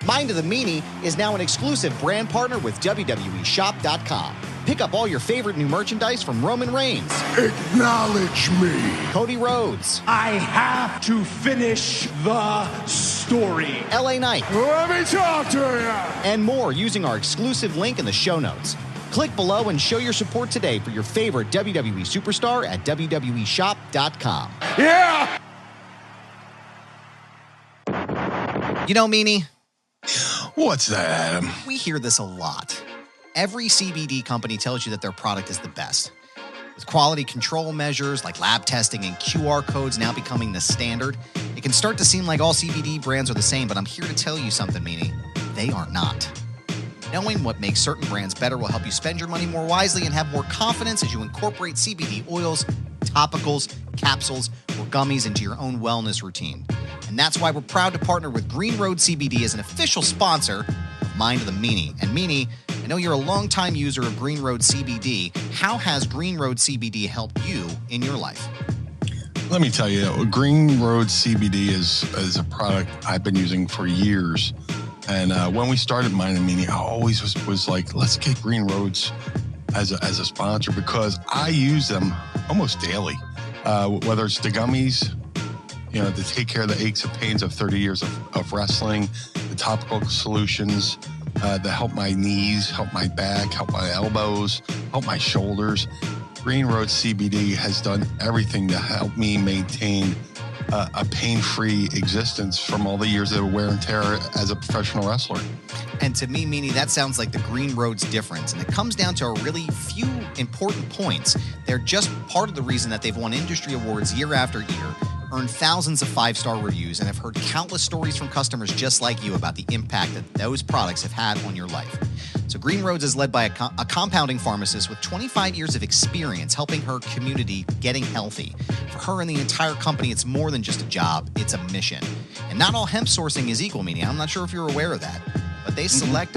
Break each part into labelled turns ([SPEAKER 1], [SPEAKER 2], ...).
[SPEAKER 1] Mind of the Meanie is now an exclusive brand partner with WWEshop.com. Pick up all your favorite new merchandise from Roman Reigns.
[SPEAKER 2] Acknowledge me.
[SPEAKER 1] Cody Rhodes.
[SPEAKER 3] I have to finish the story.
[SPEAKER 1] LA Knight.
[SPEAKER 2] Let me talk to you.
[SPEAKER 1] And more using our exclusive link in the show notes. Click below and show your support today for your favorite WWE superstar at WWEshop.com.
[SPEAKER 2] Yeah!
[SPEAKER 1] You know, Meanie,
[SPEAKER 2] What's that, Adam?
[SPEAKER 1] we hear this a lot. Every CBD company tells you that their product is the best. With quality control measures like lab testing and QR codes now becoming the standard, it can start to seem like all CBD brands are the same, but I'm here to tell you something, Meanie. They are not. Knowing what makes certain brands better will help you spend your money more wisely and have more confidence as you incorporate CBD oils, topicals, capsules, or gummies into your own wellness routine. And that's why we're proud to partner with Green Road CBD as an official sponsor of Mind of the Meanie. And Meanie, I know you're a longtime user of Green Road CBD. How has Green Road CBD helped you in your life?
[SPEAKER 2] Let me tell you, Green Road CBD is a product I've been using for years. And when we started Mind of the Meanie, I always was like, let's get Green Roads as a sponsor because I use them almost daily. Whether it's the gummies, you know, to take care of the aches and pains of 30 years of wrestling, the topical solutions that help my knees, help my back, help my elbows, help my shoulders. Green Road CBD has done everything to help me maintain a pain-free existence from all the years of wear and tear as a professional wrestler.
[SPEAKER 1] And to me, Meanie, that sounds like the Green Road's difference. And it comes down to a really few important points. They're just part of the reason that they've won industry awards year after year, earned thousands of five-star reviews, and have heard countless stories from customers just like you about the impact that those products have had on your life. So Green Roads is led by a compounding pharmacist with 25 years of experience helping her community getting healthy. For her and the entire company, it's more than just a job, it's a mission. And not all hemp sourcing is equal, Meanie. I'm not sure if you're aware of that. But they select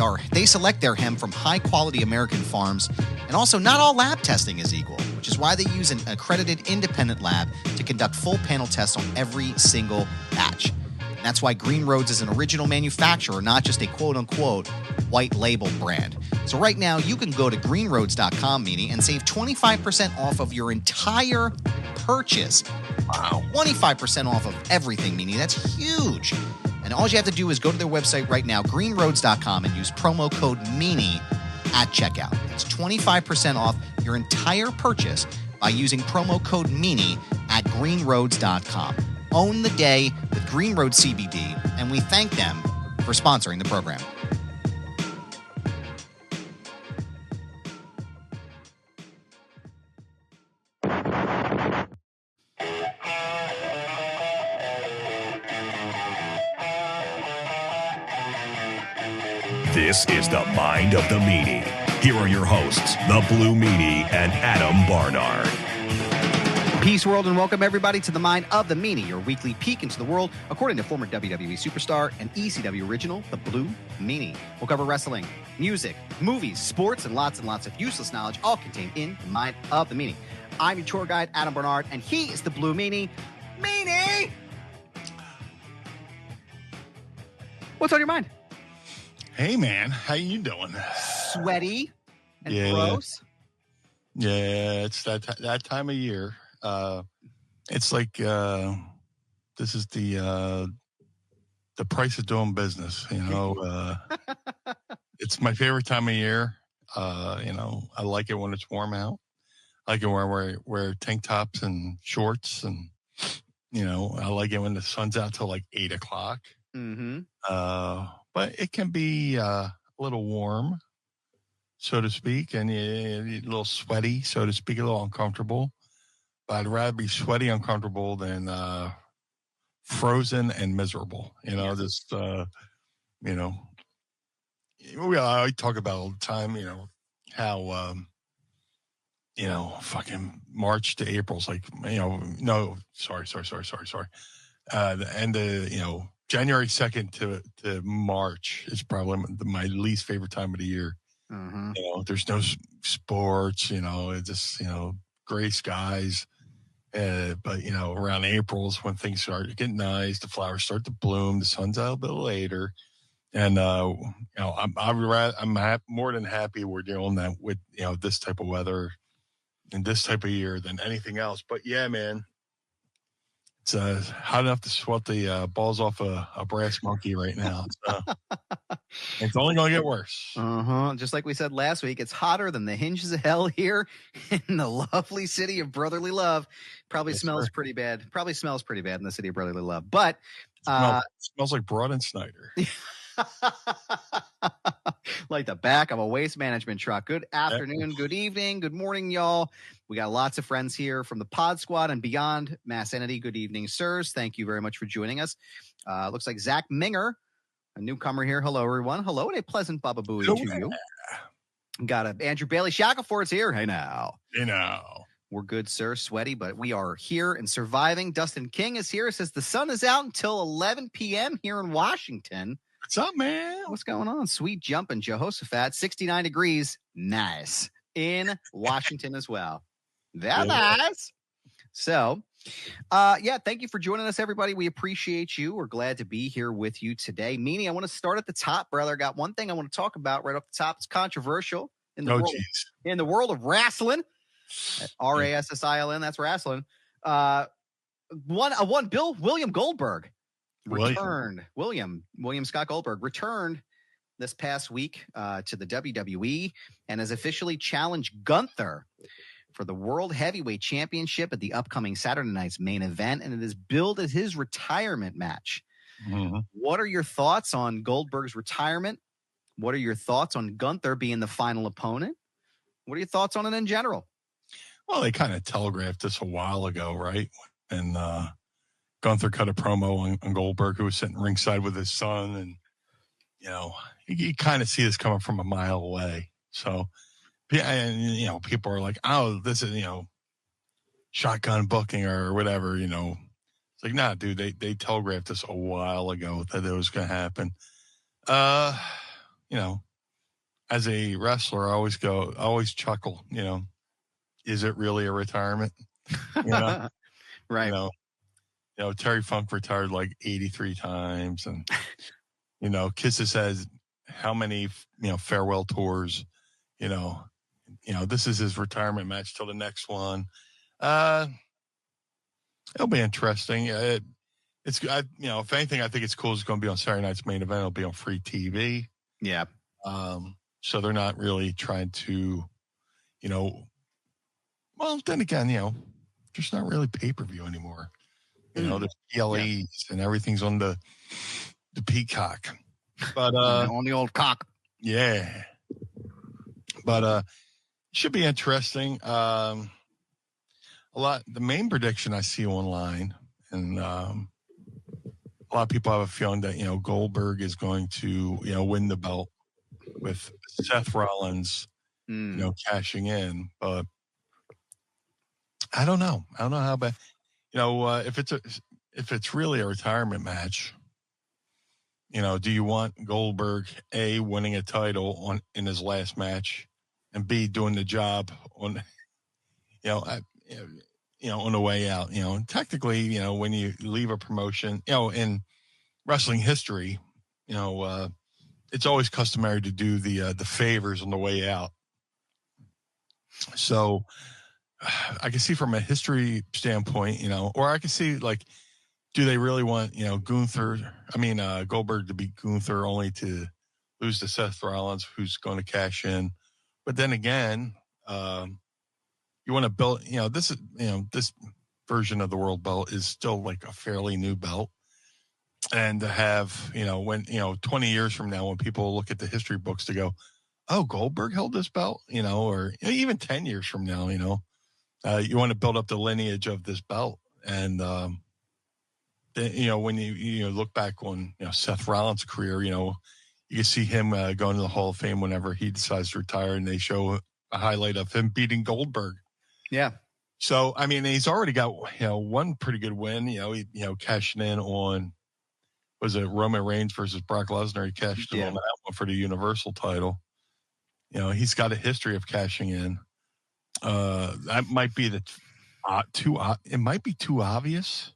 [SPEAKER 1] their hemp from high-quality American farms, and also not all lab testing is equal, which is why they use an accredited independent lab to conduct full panel tests on every single batch. And that's why Green Roads is an original manufacturer, not just a quote-unquote white label brand. So right now, you can go to greenroads.com, Meanie, and save 25% off of your entire purchase. Wow. 25% off of everything, Meanie. That's huge. And all you have to do is go to their website right now, greenroads.com, and use promo code MEANIE at checkout. It's 25% off your entire purchase by using promo code MEANIE at greenroads.com. Own the day with Green Road CBD, and we thank them for sponsoring the program.
[SPEAKER 4] This is the Mind of the Meanie. Here are your hosts, the Blue Meanie and Adam Barnard.
[SPEAKER 1] Peace, world, and welcome everybody to the Mind of the Meanie, your weekly peek into the world, according to former WWE superstar and ECW original, the Blue Meanie. We'll cover wrestling, music, movies, sports, and lots of useless knowledge, all contained in the Mind of the Meanie. I'm your tour guide, Adam Barnard, and he is the Blue Meanie. Meanie! What's on your mind?
[SPEAKER 2] Hey, man. How you doing?
[SPEAKER 1] Sweaty and gross?
[SPEAKER 2] Yeah, it's that time of year. It's like this is the price of doing business, you know. It's my favorite time of year. You know, I like it when it's warm out. I like it when I wear tank tops and shorts, and you know, I like it when the sun's out till like 8 o'clock.
[SPEAKER 1] Mm-hmm.
[SPEAKER 2] But it can be a little warm, so to speak, and a little sweaty, so to speak, a little uncomfortable. But I'd rather be sweaty, uncomfortable than frozen and miserable. You know, just, you know, I talk about all the time, you know, how, you know, fucking March to April's like, you know, no, sorry. The end of, you know, January 2nd to March is probably my least favorite time of the year. Mm-hmm. You know, there's no sports, you know, it's just, you know, gray skies. But, you know, around April is when things start to get nice. The flowers start to bloom. The sun's out a bit later. And I'm more than happy we're doing that with this type of weather and this type of year than anything else. But yeah, man, it's hot enough to sweat the balls off a brass monkey right now. So it's only going to get worse.
[SPEAKER 1] Just like we said last week, it's hotter than the hinges of hell here in the lovely city of brotherly love. Probably smells pretty bad. Probably smells pretty bad in the city of brotherly love. But
[SPEAKER 2] smells like Broad and Snyder.
[SPEAKER 1] Like the back of a waste management truck. Good afternoon, good evening, good morning, y'all. We got lots of friends here from the Pod Squad and beyond. Mass Entity, good evening, sirs. Thank you very much for joining us. Looks like Zach Minger, a newcomer here. Hello, everyone. Hello, and a pleasant Baba Booey to you. Got Andrew Bailey Shackelford's here. Hey, now. We're good, sir. Sweaty, but we are here and surviving. Dustin King is here. Says the sun is out until 11 p.m. here in Washington.
[SPEAKER 2] What's up, man?
[SPEAKER 1] What's going on? Sweet jumping, Jehoshaphat. 69 degrees. Nice. In Washington as well. Very nice. So, thank you for joining us, everybody. We appreciate you. We're glad to be here with you today. Meanie, I want to start at the top, brother. I got one thing I want to talk about right off the top. It's controversial in the world of wrestling. RASSILN, that's wrestling. William Goldberg returned. William Scott Goldberg returned this past week to the WWE and has officially challenged Gunther for the World Heavyweight Championship at the upcoming Saturday night's main event, and it is billed as his retirement match. Mm-hmm. What are your thoughts on Goldberg's retirement? What are your thoughts on Gunther being the final opponent? What are your thoughts on it in general?
[SPEAKER 2] Well, they kind of telegraphed this a while ago, right? And Gunther cut a promo on Goldberg, who was sitting ringside with his son, and you kind of see this coming from a mile away. So, and people are like, "Oh, this is shotgun booking or whatever." It's like, nah, dude. They telegraphed this a while ago that it was going to happen. As a wrestler, I always chuckle. Is it really a retirement?
[SPEAKER 1] Right.
[SPEAKER 2] Terry Funk retired like 83 times, and Kiss has had how many farewell tours. This is his retirement match till the next one. It'll be interesting. If anything, I think it's cool. It's going to be on Saturday night's main event. It'll be on free TV.
[SPEAKER 1] Yeah.
[SPEAKER 2] So they're not really trying to, well, then again, there's not really pay-per-view anymore. There's PLEs and everything's on the Peacock. But
[SPEAKER 1] on the old cock.
[SPEAKER 2] Yeah. But should be interesting. The main prediction I see online, and a lot of people have a feeling that Goldberg is going to win the belt with Seth Rollins cashing in, but I don't know how bad. If it's really a retirement match, do you want Goldberg A, winning a title in his last match, and B, doing the job on on the way out? Technically, when you leave a promotion, in wrestling history, it's always customary to do the favors on the way out. So I can see from a history standpoint, or I can see do they really want, Goldberg to beat Gunther only to lose to Seth Rollins, who's going to cash in? But then again, you want to build, this version of the world belt is still like a fairly new belt. And to have, when, 20 years from now, when people look at the history books to go, oh, Goldberg held this belt, or even 10 years from now, you want to build up the lineage of this belt. And, when you look back on, Seth Rollins' career, you can see him going to the Hall of Fame whenever he decides to retire, and they show a highlight of him beating Goldberg.
[SPEAKER 1] Yeah.
[SPEAKER 2] So, he's already got, one pretty good win, cashing in on, was it Roman Reigns versus Brock Lesnar? He cashed in on that one for the Universal title. He's got a history of cashing in. That might be it might be too obvious.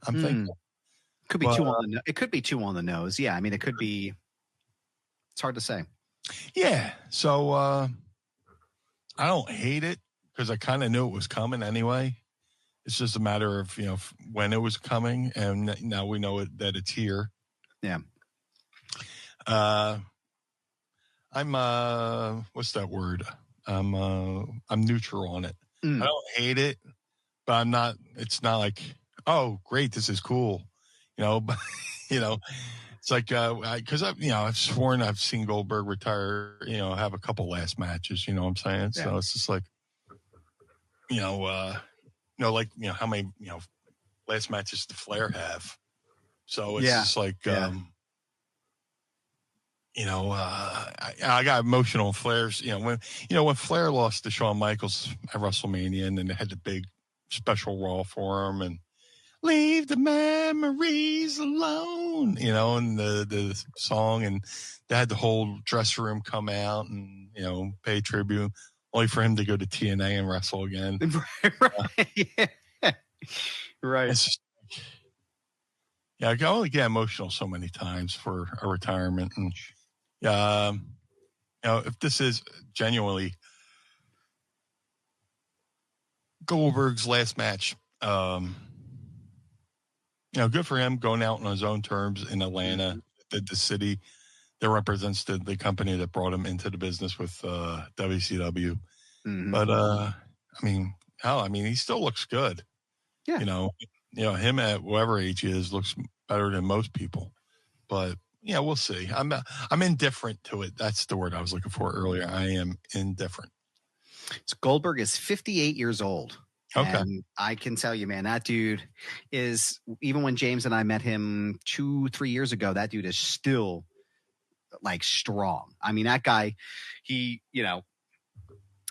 [SPEAKER 2] I'm thinking.
[SPEAKER 1] Could be too on the. It could be too on the nose. Yeah, it could be.
[SPEAKER 5] It's hard to say.
[SPEAKER 2] Yeah. So I don't hate it because I kind of knew it was coming anyway. It's just a matter of, when it was coming, and now we know that it's here.
[SPEAKER 5] Yeah.
[SPEAKER 2] I'm what's that word? I'm neutral on it. I don't hate it, but I'm not. It's not like, oh, great, this is cool, But it's like because I've sworn I've seen Goldberg retire, have a couple last matches. You know what I'm saying? Yeah. So it's just like, how many last matches the Flair have. So it's just like. I got emotional. Flair's, when Flair lost to Shawn Michaels at WrestleMania, and then they had the big special Raw for him, and leave the memories alone, and the song, and they had the whole dressing room come out and pay tribute, only for him to go to TNA and wrestle again.
[SPEAKER 5] Right.
[SPEAKER 2] It's just, I can only get emotional so many times for a retirement, and. If this is genuinely Goldberg's last match, good for him going out on his own terms in Atlanta, the city that represents the company that brought him into the business with WCW. Mm-hmm. But he still looks good. Yeah. Him at whatever age he is looks better than most people, but. Yeah, we'll see. I'm indifferent to it. That's the word I was looking for earlier. I am indifferent.
[SPEAKER 5] So Goldberg is 58 years old. Okay. And I can tell you, man, that dude is, even when James and I met him 2-3 years ago, that dude is still like strong. I mean, that guy, he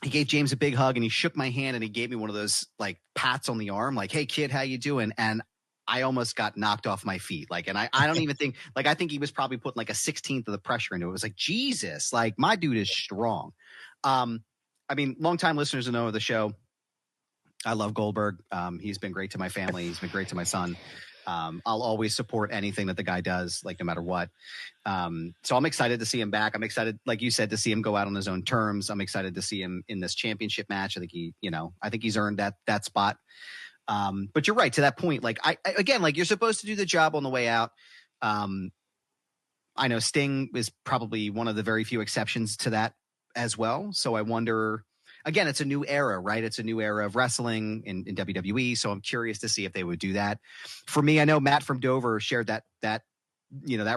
[SPEAKER 5] gave James a big hug and he shook my hand and he gave me one of those like pats on the arm, like, hey kid, how you doing? And I almost got knocked off my feet. And I don't even think, I think he was probably putting like a 16th of the pressure into it. It was like, Jesus, like my dude is strong. Longtime listeners know of the show. I love Goldberg. He's been great to my family. He's been great to my son. I'll always support anything that the guy does, like no matter what. So I'm excited to see him back. I'm excited, like you said, to see him go out on his own terms. I'm excited to see him in this championship match. I think he's earned that spot. But you're right to that point. You're supposed to do the job on the way out. I know Sting is probably one of the very few exceptions to that as well. So I wonder, again, it's a new era, right? It's a new era of wrestling in WWE. So I'm curious to see if they would do that. For me, I know Matt from Dover shared that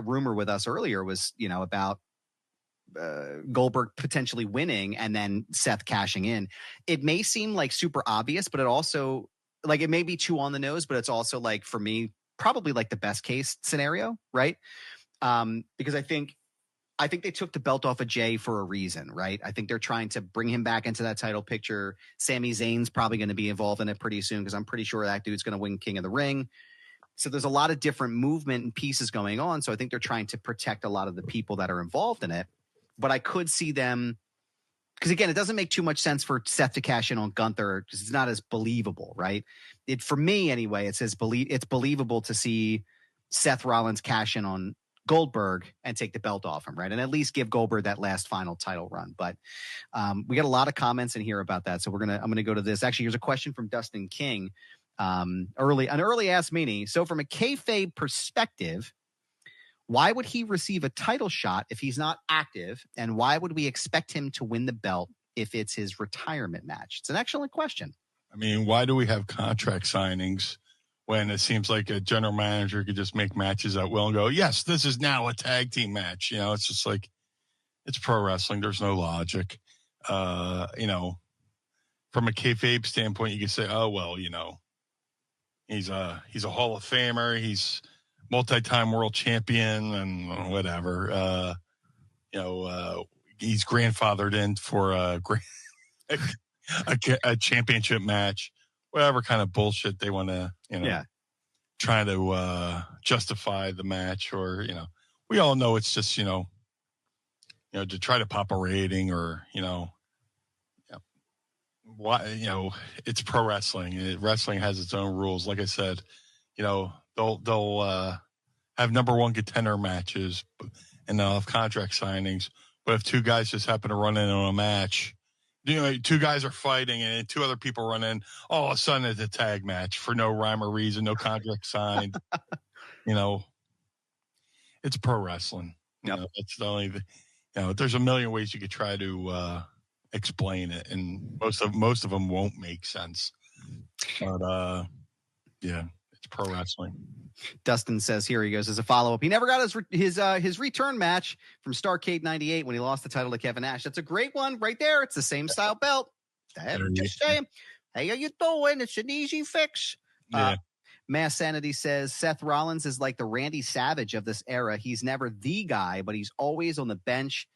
[SPEAKER 5] rumor with us earlier was, about Goldberg potentially winning and then Seth cashing in. It may seem like super obvious, but it also, it may be too on the nose, but it's also for me, probably the best case scenario, right? Because I think they took the belt off of Jay for a reason, right? I think they're trying to bring him back into that title picture. Sami Zayn's probably going to be involved in it pretty soon because I'm pretty sure that dude's going to win King of the Ring. So there's a lot of different movement and pieces going on. So I think they're trying to protect a lot of the people that are involved in it. But I could see them, because again, it doesn't make too much sense for Seth to cash in on Gunther because it's not as believable, right? For me anyway, it's believable to see Seth Rollins cash in on Goldberg and take the belt off him, right? And at least give Goldberg that last final title run. But we got a lot of comments in here about that. So I'm gonna go to this. Actually, here's a question from Dustin King. An early Ask Meanie. So from a kayfabe perspective, why would he receive a title shot if he's not active? And why would we expect him to win the belt if it's his retirement match? It's an excellent question.
[SPEAKER 2] I mean, why do we have contract signings when it seems like a general manager could just make matches at will and go, yes, this is now a tag team match? It's just like, it's pro wrestling. There's no logic. From a kayfabe standpoint, you can say, oh, well, he's a Hall of Famer. He's multi-time world champion and whatever. He's grandfathered in for a championship match, whatever kind of bullshit they want to, try to justify the match, or we all know it's just to try to pop a rating, or why it's pro wrestling. Wrestling has its own rules. Like I said, they'll have number one contender matches, and they'll have contract signings. But if two guys just happen to run in on a match, two guys are fighting and two other people run in, all of a sudden it's a tag match for no rhyme or reason, no contract signed. It's pro wrestling.
[SPEAKER 5] Yep.
[SPEAKER 2] That's the only thing. There's a million ways you could try to explain it, and most of them won't make sense. But it's pro wrestling.
[SPEAKER 5] Dustin says here, he goes, as a follow-up, he never got his return match from Starrcade 98 when he lost the title to Kevin Nash. That's a great one right there. It's the same style belt. Just saying. Hey, how you doing? It's an easy fix.
[SPEAKER 2] Yeah.
[SPEAKER 5] Mass Sanity says Seth Rollins is like the Randy Savage of this era. He's never the guy, but he's always on the bench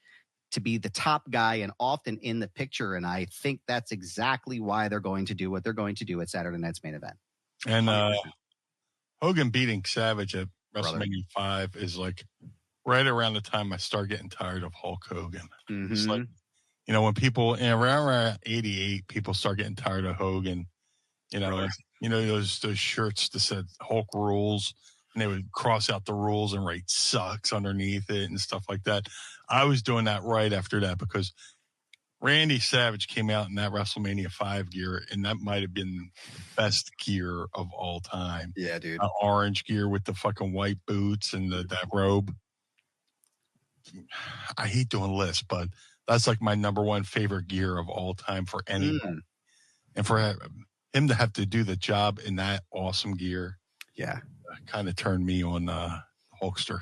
[SPEAKER 5] to be the top guy and often in the picture. And I think that's exactly why they're going to do what they're going to do at Saturday Night's Main Event.
[SPEAKER 2] And Hogan beating Savage at WrestleMania 5 is like right around the time I start getting tired of Hulk Hogan. Mm-hmm. It's like, when people around 88, people start getting tired of Hogan. Those shirts that said Hulk rules, and they would cross out the rules and write sucks underneath it and stuff like that. I was doing that right after that because Randy Savage came out in that WrestleMania 5 gear, and that might have been the best gear of all time.
[SPEAKER 5] Yeah, dude.
[SPEAKER 2] Orange gear with the fucking white boots and that robe. I hate doing lists, but that's like my number one favorite gear of all time for anyone. And for him to have to do the job in that awesome gear, kind of turned me on Hulkster.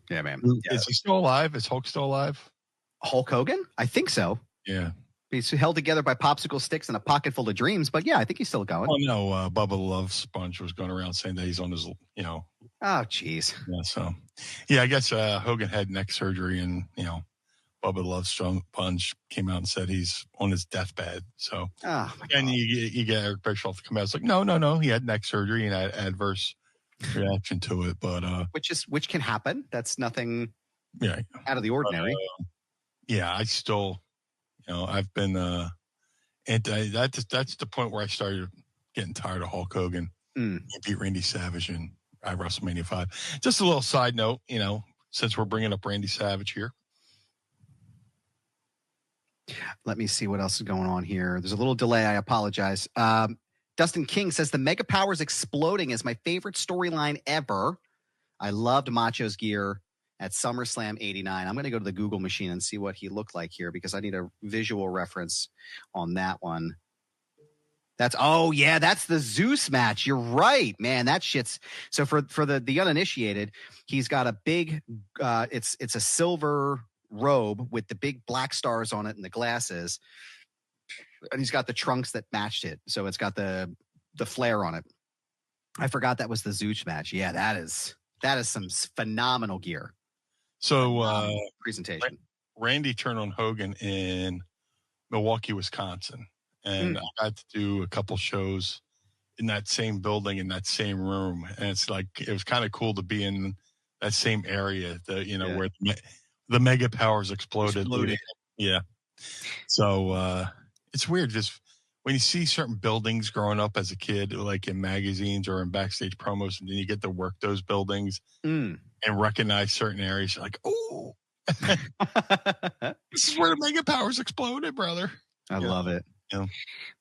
[SPEAKER 5] Yeah, man.
[SPEAKER 2] Is he still alive? Is Hulk still alive?
[SPEAKER 5] Hulk Hogan? I think so.
[SPEAKER 2] Yeah.
[SPEAKER 5] He's held together by popsicle sticks and a pocket full of dreams, but yeah, I think he's still going.
[SPEAKER 2] Oh, no, Bubba the Love Sponge was going around saying that he's on his,
[SPEAKER 5] Oh, jeez.
[SPEAKER 2] Yeah, so, I guess Hogan had neck surgery and, Bubba the Love Sponge came out and said he's on his deathbed. So, and you get Eric Bischoff to come out. It's like, no, he had neck surgery and had adverse reaction to it, but
[SPEAKER 5] which can happen. That's nothing out of the ordinary.
[SPEAKER 2] I still, I've been that's the point where I started getting tired of Hulk Hogan. He beat Randy Savage at WrestleMania 5. Just a little side note, since we're bringing up Randy Savage here.
[SPEAKER 5] Let me see what else is going on here. There's a little delay. I apologize. Dustin King says the Mega Powers exploding is my favorite storyline ever. I loved Macho's gear at SummerSlam 89. I'm going to go to the Google machine and see what he looked like here because I need a visual reference on that one. That's the Zeus match. You're right, man. That shit's so for the uninitiated, he's got a big it's a silver robe with the big black stars on it and the glasses. And he's got the trunks that matched it. So it's got the flare on it. I forgot that was the Zeus match. Yeah, that is some phenomenal gear.
[SPEAKER 2] So
[SPEAKER 5] presentation.
[SPEAKER 2] Randy turned on Hogan in Milwaukee, Wisconsin. And I got to do a couple shows in that same building, in that same room. And it's like, it was kind of cool to be in that same area, where the Mega Powers exploded. Yeah. So it's weird just when you see certain buildings growing up as a kid, like in magazines or in backstage promos, and then you get to work those buildings and recognize certain areas. You're like, oh, this is where the Mega Powers exploded, brother.
[SPEAKER 5] I love it.
[SPEAKER 2] Yeah.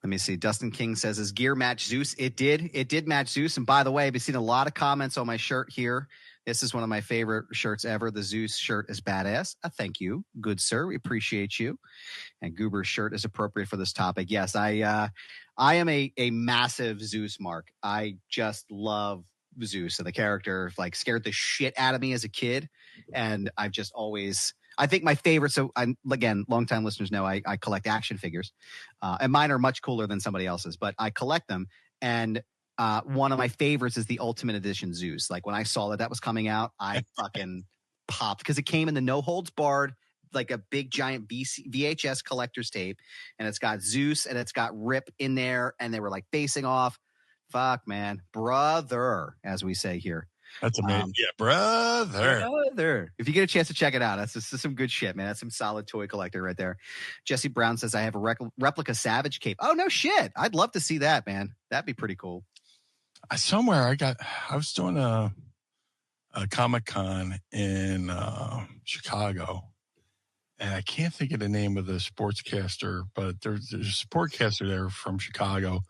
[SPEAKER 5] Let me see. Dustin King says his gear match Zeus. It did match Zeus. And by the way, I've seen a lot of comments on my shirt here. This is one of my favorite shirts ever. The Zeus shirt is badass. Thank you. Good sir. We appreciate you. And Goober's shirt is appropriate for this topic. Yes, I am a massive Zeus mark. I just love Zeus. And the character scared the shit out of me as a kid. And I've just always, I think my favorite, so again, longtime listeners know I collect action figures. And mine are much cooler than somebody else's, but I collect them. And one of my favorites is the Ultimate Edition Zeus. Like when I saw that was coming out, I fucking popped because it came in the no holds barred, like a big giant VHS collector's tape. And it's got Zeus and it's got Rip in there. And they were like facing off. Fuck, man. Brother, as we say here.
[SPEAKER 2] That's amazing. Brother.
[SPEAKER 5] If you get a chance to check it out, that's some good shit, man. That's some solid toy collector right there. Jesse Brown says, I have a replica Savage cape. Oh, no shit. I'd love to see that, man. That'd be pretty cool.
[SPEAKER 2] Somewhere I was doing a a Comic-Con in Chicago. And I can't think of the name of the sportscaster, but there's a sportcaster there from Chicago.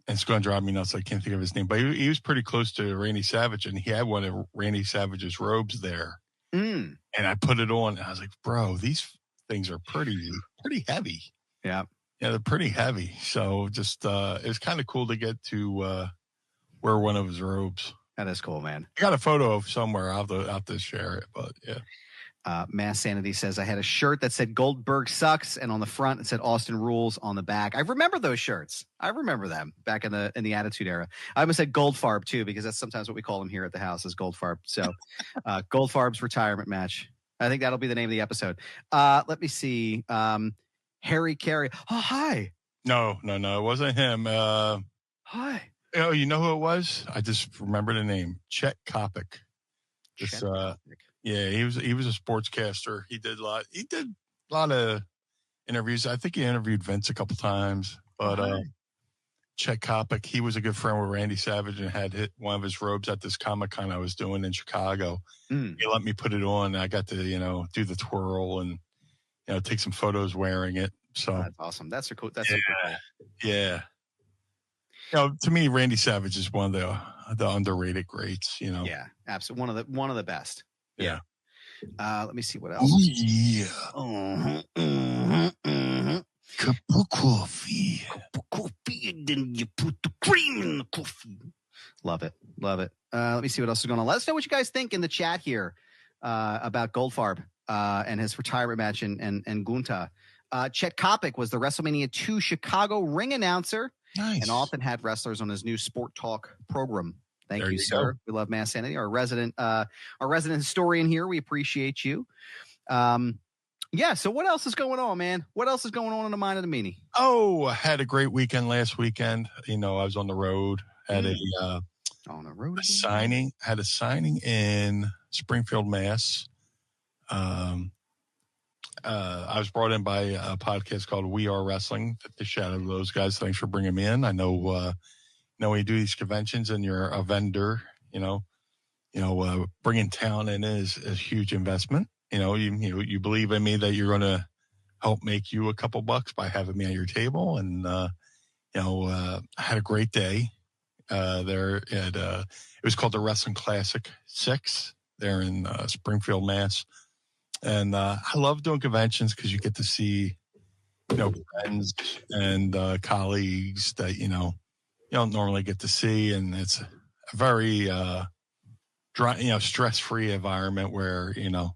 [SPEAKER 2] And it's going to drive me nuts. I can't think of his name. But he was pretty close to Randy Savage, and he had one of Randy Savage's robes there.
[SPEAKER 5] Mm.
[SPEAKER 2] And I put it on, and I was like, bro, these things are pretty heavy.
[SPEAKER 5] Yeah.
[SPEAKER 2] Yeah, they're pretty heavy. So just it was kind of cool to get to wear one of his robes.
[SPEAKER 5] That is cool, man.
[SPEAKER 2] I got a photo of somewhere. I'll have to share it, but yeah.
[SPEAKER 5] Mass Sanity says, I had a shirt that said Goldberg sucks, and on the front it said Austin rules on the back. I remember those shirts. I remember them back in the Attitude Era. I almost said Goldfarb too, because that's sometimes what we call him here at the house is Goldfarb. So Goldfarb's retirement match. I think that'll be the name of the episode. Let me see. Harry Carey. Oh, hi.
[SPEAKER 2] No, it wasn't him.
[SPEAKER 5] Hi.
[SPEAKER 2] Oh, you know who it was? I just remember the name. Chet Kopic. Yeah, he was a sportscaster. He did a lot of interviews. I think he interviewed Vince a couple times. But Chet Kopic, he was a good friend with Randy Savage and had hit one of his robes at this Comic-Con I was doing in Chicago. He let me put it on. I got to, do the twirl and, take some photos wearing it. So
[SPEAKER 5] that's awesome. That's super cool.
[SPEAKER 2] Yeah. To me, Randy Savage is one of the underrated greats,
[SPEAKER 5] Yeah, absolutely. One of the best.
[SPEAKER 2] Yeah.
[SPEAKER 5] Let me see what else.
[SPEAKER 2] Oh, yeah. Cup of coffee.
[SPEAKER 5] And then you put the cream in the coffee. Love it. Let me see what else is going on. Let us know what you guys think in the chat here about Goldfarb and his retirement match and Gunther. Chet Kopic was the WrestleMania 2 Chicago ring announcer.
[SPEAKER 2] Nice.
[SPEAKER 5] And often had wrestlers on his new Sport Talk program. Thank you, sir.
[SPEAKER 2] Go.
[SPEAKER 5] We love Mass Sanity, our resident historian here. We appreciate you. So what else is going on, man? What else is going on in the mind of the meanie?
[SPEAKER 2] Oh, I had a great weekend last weekend. I was on the road. Had
[SPEAKER 5] on the road.
[SPEAKER 2] Had a signing in Springfield, Mass. I was brought in by a podcast called We Are Wrestling. To shout out to those guys. Thanks for bringing me in. I know, when you do these conventions and you're a vendor, bringing talent in is a huge investment. You believe in me that you're going to help make you a couple bucks by having me at your table. And, I had a great day there at, it was called the Wrestling Classic 6 there in Springfield, Mass. And I love doing conventions because you get to see, friends and colleagues that, you don't normally get to see. And it's a very, stress-free environment where, you don't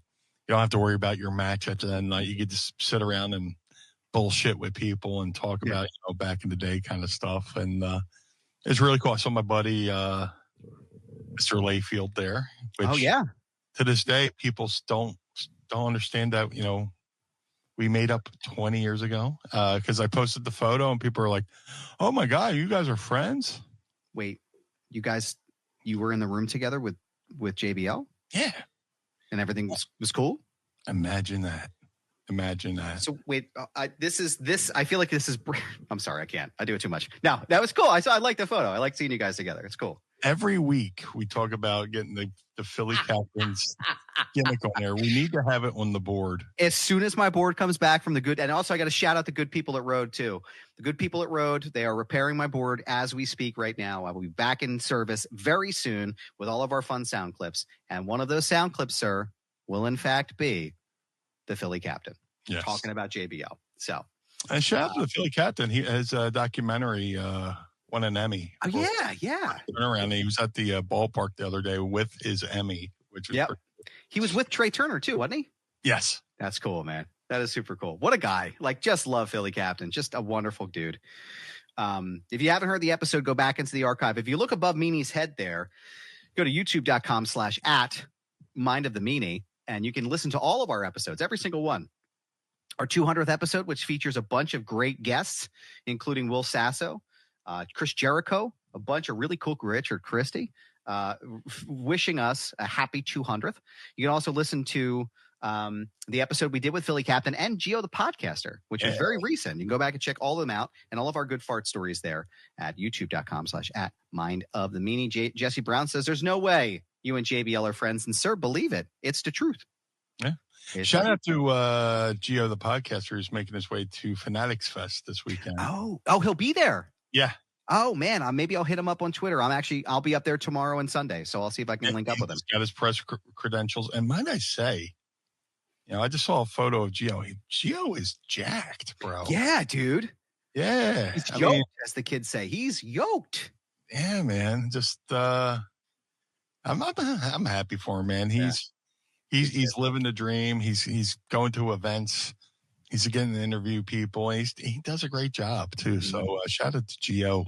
[SPEAKER 2] have to worry about your match at the end of the night. You get to sit around and bullshit with people and talk about, back in the day kind of stuff. And it's really cool. I saw my buddy, Mr. Layfield there. Which, to this day, people don't understand that, we made up 20 years ago because I posted the photo and people are like, oh my God, you guys are friends?
[SPEAKER 5] Wait, you were in the room together with JBL?
[SPEAKER 2] Yeah.
[SPEAKER 5] And everything was cool?
[SPEAKER 2] Imagine that.
[SPEAKER 5] So wait, I feel like this is, I'm sorry, I can't. I do it too much. No, that was cool. I like the photo. I like seeing you guys together. It's cool.
[SPEAKER 2] Every week we talk about getting the Philly Captains gimmick on there. We need to have it on the board.
[SPEAKER 5] As soon as my board comes back from the good, and also I got to shout out the good people at Road too. The good people at Road, they are repairing my board as we speak right now. I will be back in service very soon with all of our fun sound clips. And one of those sound clips, sir, will in fact be the Philly Captain.
[SPEAKER 2] Yes.
[SPEAKER 5] Talking about JBL. So.
[SPEAKER 2] And shout out to the Philly Captain. He has a documentary, won an Emmy.
[SPEAKER 5] Oh, yeah.
[SPEAKER 2] Around. He was at the ballpark the other day with his Emmy, which was pretty cool.
[SPEAKER 5] He was with Trey Turner too, wasn't he?
[SPEAKER 2] Yes.
[SPEAKER 5] That's cool, man. That is super cool. What a guy. Just love Philly Captain. Just a wonderful dude. If you haven't heard the episode, go back into the archive. If you look above Meanie's head there, go to youtube.com/@MindOfTheMeanie, and you can listen to all of our episodes, every single one. Our 200th episode, which features a bunch of great guests, including Will Sasso, Chris Jericho, a bunch of really cool, Richard Christie, wishing us a happy 200th. You can also listen to the episode we did with Philly Captain and Gio the Podcaster, which was very recent. You can go back and check all of them out and all of our good fart stories there at youtube.com/@MindOfTheMeanie. Jesse Brown says there's no way you and JBL are friends. And sir, believe it. It's the truth.
[SPEAKER 2] Yeah. Shout out to Gio, the podcaster, who's making his way to Fanatics Fest this weekend.
[SPEAKER 5] Oh, he'll be there.
[SPEAKER 2] Yeah.
[SPEAKER 5] Oh man, maybe I'll hit him up on Twitter. I'll be up there tomorrow and Sunday, so I'll see if I can link up with him.
[SPEAKER 2] He's got his press credentials, and might I say, I just saw a photo of Gio. Gio is jacked, bro.
[SPEAKER 5] Yeah, dude.
[SPEAKER 2] Yeah,
[SPEAKER 5] he's yoked, as the kids say. He's yoked.
[SPEAKER 2] Yeah, man. Just I'm happy for him, man. He's living the dream. He's going to events. He's getting to interview people. And he does a great job too. So shout out to Gio.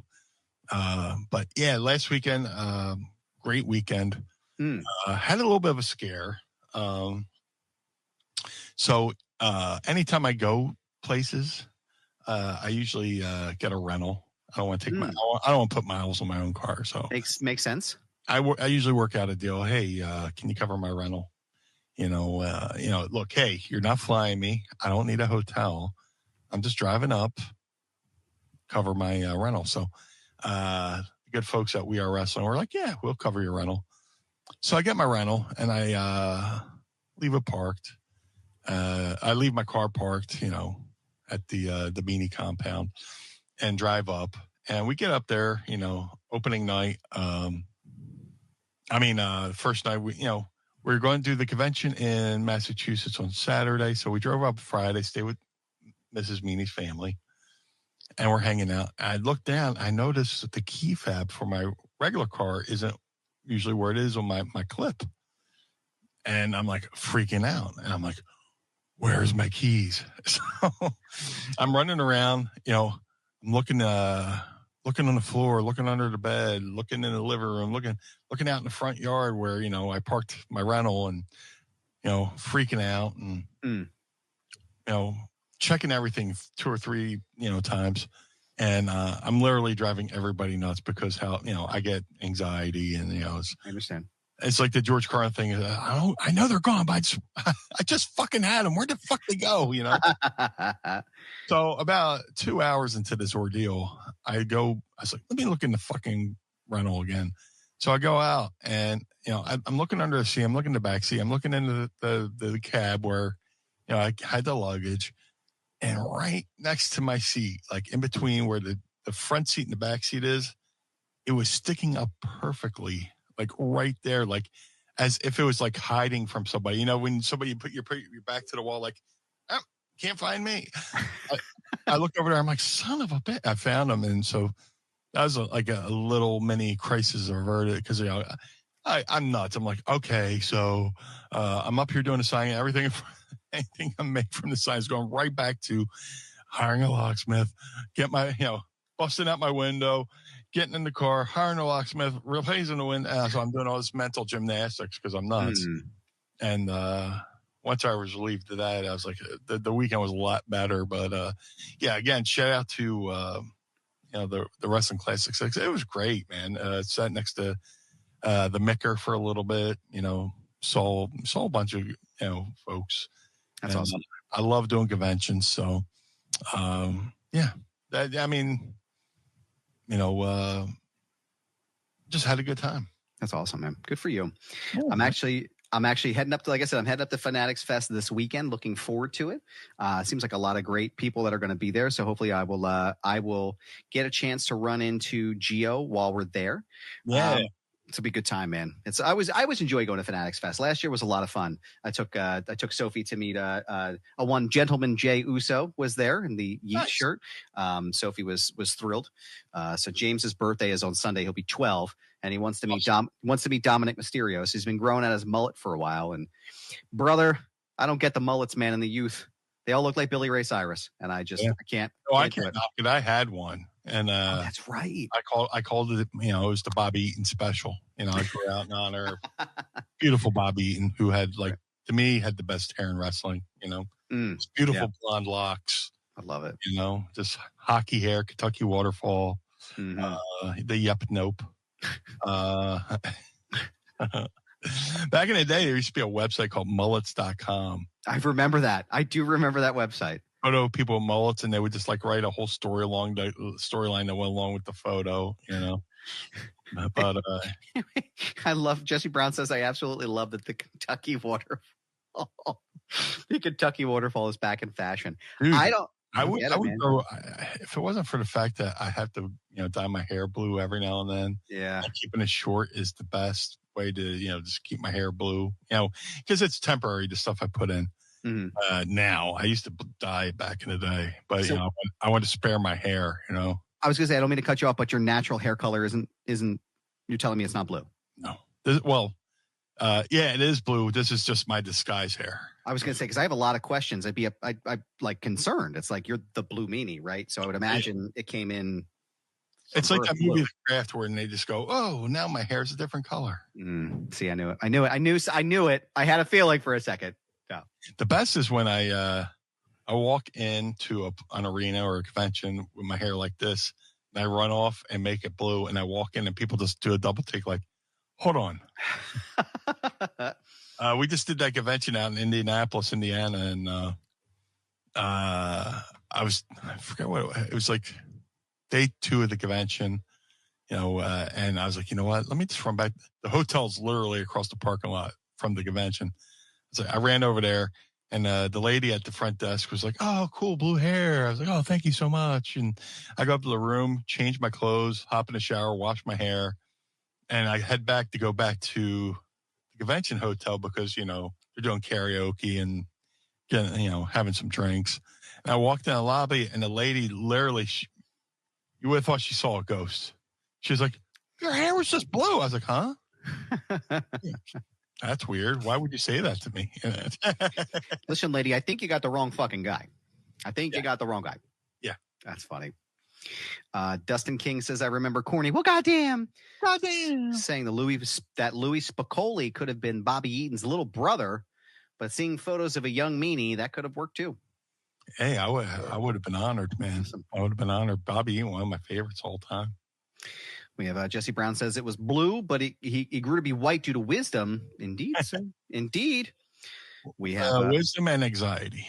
[SPEAKER 2] But yeah, last weekend, great weekend. Had a little bit of a scare. So anytime I go places, I usually get a rental. I don't want to take I don't want to put miles on my own car. So
[SPEAKER 5] makes sense.
[SPEAKER 2] I usually work out a deal. Hey, can you cover my rental? Look, hey, you're not flying me. I don't need a hotel. I'm just driving up, cover my rental. So good folks at We Are Wrestling were like, yeah, we'll cover your rental. So I get my rental and I leave it parked. I leave my car parked, at the DeMeanie compound and drive up. And we get up there, opening night. First night, we were going to do the convention in Massachusetts on Saturday. So we drove up Friday, stayed with Mrs. Meanie's family, and we're hanging out. I looked down. I noticed that the key fob for my regular car isn't usually where it is on my clip. And I'm like freaking out. And I'm like, where's my keys? So I'm running around, I'm looking on the floor, looking under the bed, looking in the living room, looking out in the front yard where, I parked my rental and, freaking out and, checking everything 2 or 3, times. And I'm literally driving everybody nuts because I get anxiety and,
[SPEAKER 5] I understand.
[SPEAKER 2] It's like the George Carlin thing. I know they're gone, but I just fucking had them. Where the fuck they go? So about 2 hours into this ordeal, I was like, let me look in the fucking rental again. So I go out and, I'm looking under the seat. I'm looking in the back seat. I'm looking into the cab where, I had the luggage, and right next to my seat, like in between where the front seat and the back seat is, it was sticking up perfectly. Like right there, like as if it was like hiding from somebody. When somebody put your back to the wall, like, oh, can't find me. I looked over there. I'm like, son of a bitch. I found him. And so that was like a little mini crisis averted because, I'm nuts. I'm like, okay, so I'm up here doing a sign. Anything I make from the sign is going right back to hiring a locksmith, get my, busting out my window, getting in the car, hiring a locksmith, replacing the window. So I'm doing all this mental gymnastics because I'm nuts. And once I was relieved of that, I was like, the weekend was a lot better. But again, shout out to the Wrestling Classics. It was great, man. Sat next to the Micker for a little bit. Saw a bunch of folks.
[SPEAKER 5] That's awesome.
[SPEAKER 2] I love doing conventions. So just had a good time.
[SPEAKER 5] That's awesome, man. Good for you.
[SPEAKER 2] Yeah,
[SPEAKER 5] I'm actually heading up to, like I said, I'm heading up to Fanatics Fest this weekend. Looking forward to it. Seems like a lot of great people that are going to be there. So hopefully I will get a chance to run into Gio while we're there.
[SPEAKER 2] Yeah.
[SPEAKER 5] It's a be a good time, man. I always enjoy going to Fanatics Fest. Last year was a lot of fun. I took Sophie to meet a one gentleman. Jay Uso was there in the Yeet shirt. Sophie was thrilled. So James's birthday is on Sunday. He'll be 12, and he wants to meet Dominic Mysterio. So he's been growing out his mullet for a while. And brother, I don't get the mullets, man. In the youth, they all look like Billy Ray Cyrus, and I can't.
[SPEAKER 2] Oh, I can't knock it. I had one. And
[SPEAKER 5] that's right.
[SPEAKER 2] I called it, it was the Bobby Eaton special. I grew out in honor of beautiful Bobby Eaton, who had to me, had the best hair in wrestling. Beautiful blonde locks.
[SPEAKER 5] I love it.
[SPEAKER 2] Just hockey hair, Kentucky Waterfall, the Yep Nope. Back in the day, there used to be a website called mullets.com.
[SPEAKER 5] I remember that. I do remember that website.
[SPEAKER 2] Photo of people with mullets, and they would just write a whole storyline that went along with the photo, But
[SPEAKER 5] I love Jesse Brown says I absolutely love that the Kentucky waterfall. The Kentucky waterfall is back in fashion.
[SPEAKER 2] dude,
[SPEAKER 5] I
[SPEAKER 2] would
[SPEAKER 5] man.
[SPEAKER 2] go if it wasn't for the fact that I have to, dye my hair blue every now and then.
[SPEAKER 5] Yeah.
[SPEAKER 2] And keeping it short is the best way to, just keep my hair blue, because it's temporary, the stuff I put in. Now I used to dye back in the day, but I want to spare my hair,
[SPEAKER 5] I was going to say, I don't mean to cut you off, but your natural hair color isn't, you're telling me it's not blue.
[SPEAKER 2] No. Yeah, it is blue. This is just my disguise hair.
[SPEAKER 5] I was going to say, because I have a lot of questions. I'd like concerned. It's like, you're the Blue Meanie, right? So I would imagine it came in.
[SPEAKER 2] It's like that movie, The Craft, where they just go, oh, now my hair's a different color.
[SPEAKER 5] See, I knew it. I knew it. I had a feeling for a second. Yeah.
[SPEAKER 2] The best is when I walk into an arena or a convention with my hair like this, and I run off and make it blue, and I walk in and people just do a double take like, hold on. We just did that convention out in Indianapolis, Indiana, and I forget what it was like day 2 of the convention, and I was like, you know what? Let me just run back. The hotel's literally across the parking lot from the convention. So I ran over there, and the lady at the front desk was like, oh, cool, blue hair. I was like, oh, thank you so much. And I go up to the room, change my clothes, hop in the shower, wash my hair, and I head back to go back to the convention hotel because, they're doing karaoke and having some drinks. And I walked down the lobby, and the lady literally, you would have thought she saw a ghost. She was like, your hair was just blue. I was like, huh? That's weird. Why would you say that to me?
[SPEAKER 5] Listen, lady, I think you got the wrong fucking guy. You got the wrong guy.
[SPEAKER 2] Yeah.
[SPEAKER 5] That's funny. Dustin King says, I remember corny. Well, goddamn. Saying that Louis Spicoli could have been Bobby Eaton's little brother, but seeing photos of a young Meanie, that could have worked too.
[SPEAKER 2] Hey, I would have been honored, man. I would have been honored. Bobby Eaton, one of my favorites all time.
[SPEAKER 5] We have Jesse Brown says it was blue, but he grew to be white due to wisdom. Indeed, sir. Indeed. We have
[SPEAKER 2] wisdom and anxiety.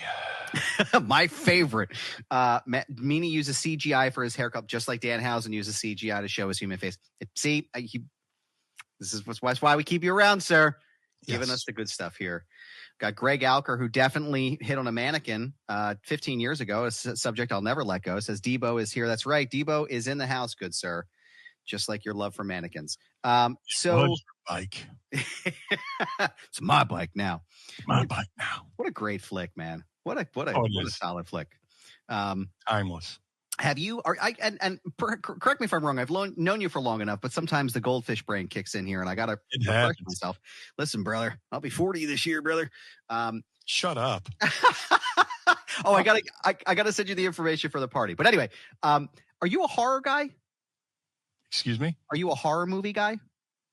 [SPEAKER 5] My favorite. Meanie uses CGI for his haircut, just like Danhausen uses CGI to show his human face. This is why we keep you around, sir. Yes. Giving us the good stuff here. Got Greg Alker, who definitely hit on a mannequin 15 years ago, a subject I'll never let go. Says Debo is here. That's right. Debo is in the house, good sir. Just like your love for mannequins. So
[SPEAKER 2] bike.
[SPEAKER 5] It's my bike now. What a great flick, man. What a solid flick.
[SPEAKER 2] Timeless.
[SPEAKER 5] Have you? Correct me if I'm wrong. I've known you for long enough, but sometimes the goldfish brain kicks in here, and I gotta refresh myself. Listen, brother, I'll be 40 this year, brother.
[SPEAKER 2] Shut up.
[SPEAKER 5] Oh, I gotta send you the information for the party. But anyway, are you a horror guy?
[SPEAKER 2] Excuse me?
[SPEAKER 5] Are you a horror movie guy?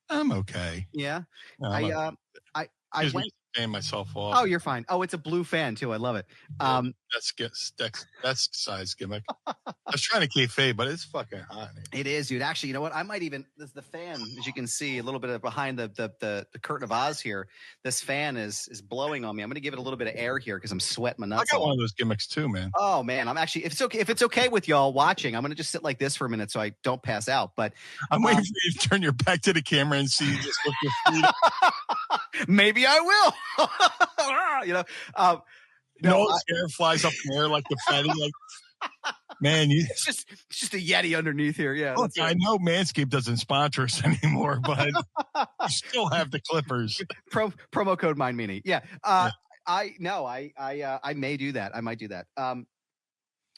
[SPEAKER 2] I'm okay.
[SPEAKER 5] Yeah.
[SPEAKER 2] No,
[SPEAKER 5] I went
[SPEAKER 2] fan myself off.
[SPEAKER 5] Oh, you're fine. Oh, it's a blue fan too. I love it.
[SPEAKER 2] That's size gimmick. I was trying to kayfabe, but it's fucking hot.
[SPEAKER 5] It is, dude. Actually, you know what? I might even the fan, as you can see, a little bit of behind the curtain of Oz here. This fan is blowing on me. I'm going to give it a little bit of air here because I'm sweating my nuts.
[SPEAKER 2] I got one of those gimmicks too, man.
[SPEAKER 5] Oh man, I'm actually if it's okay with y'all watching, I'm going to just sit like this for a minute so I don't pass out. But
[SPEAKER 2] I'm waiting for you to turn your back to the camera and see you just look your feet.
[SPEAKER 5] Maybe I will.
[SPEAKER 2] Hair flies up in the air like confetti. Like, man,
[SPEAKER 5] it's just a Yeti underneath here. Yeah,
[SPEAKER 2] look, I know Manscaped doesn't sponsor us anymore, but you still have the clippers.
[SPEAKER 5] Promo code MindMeanie. Yeah. I may do that. I might do that. I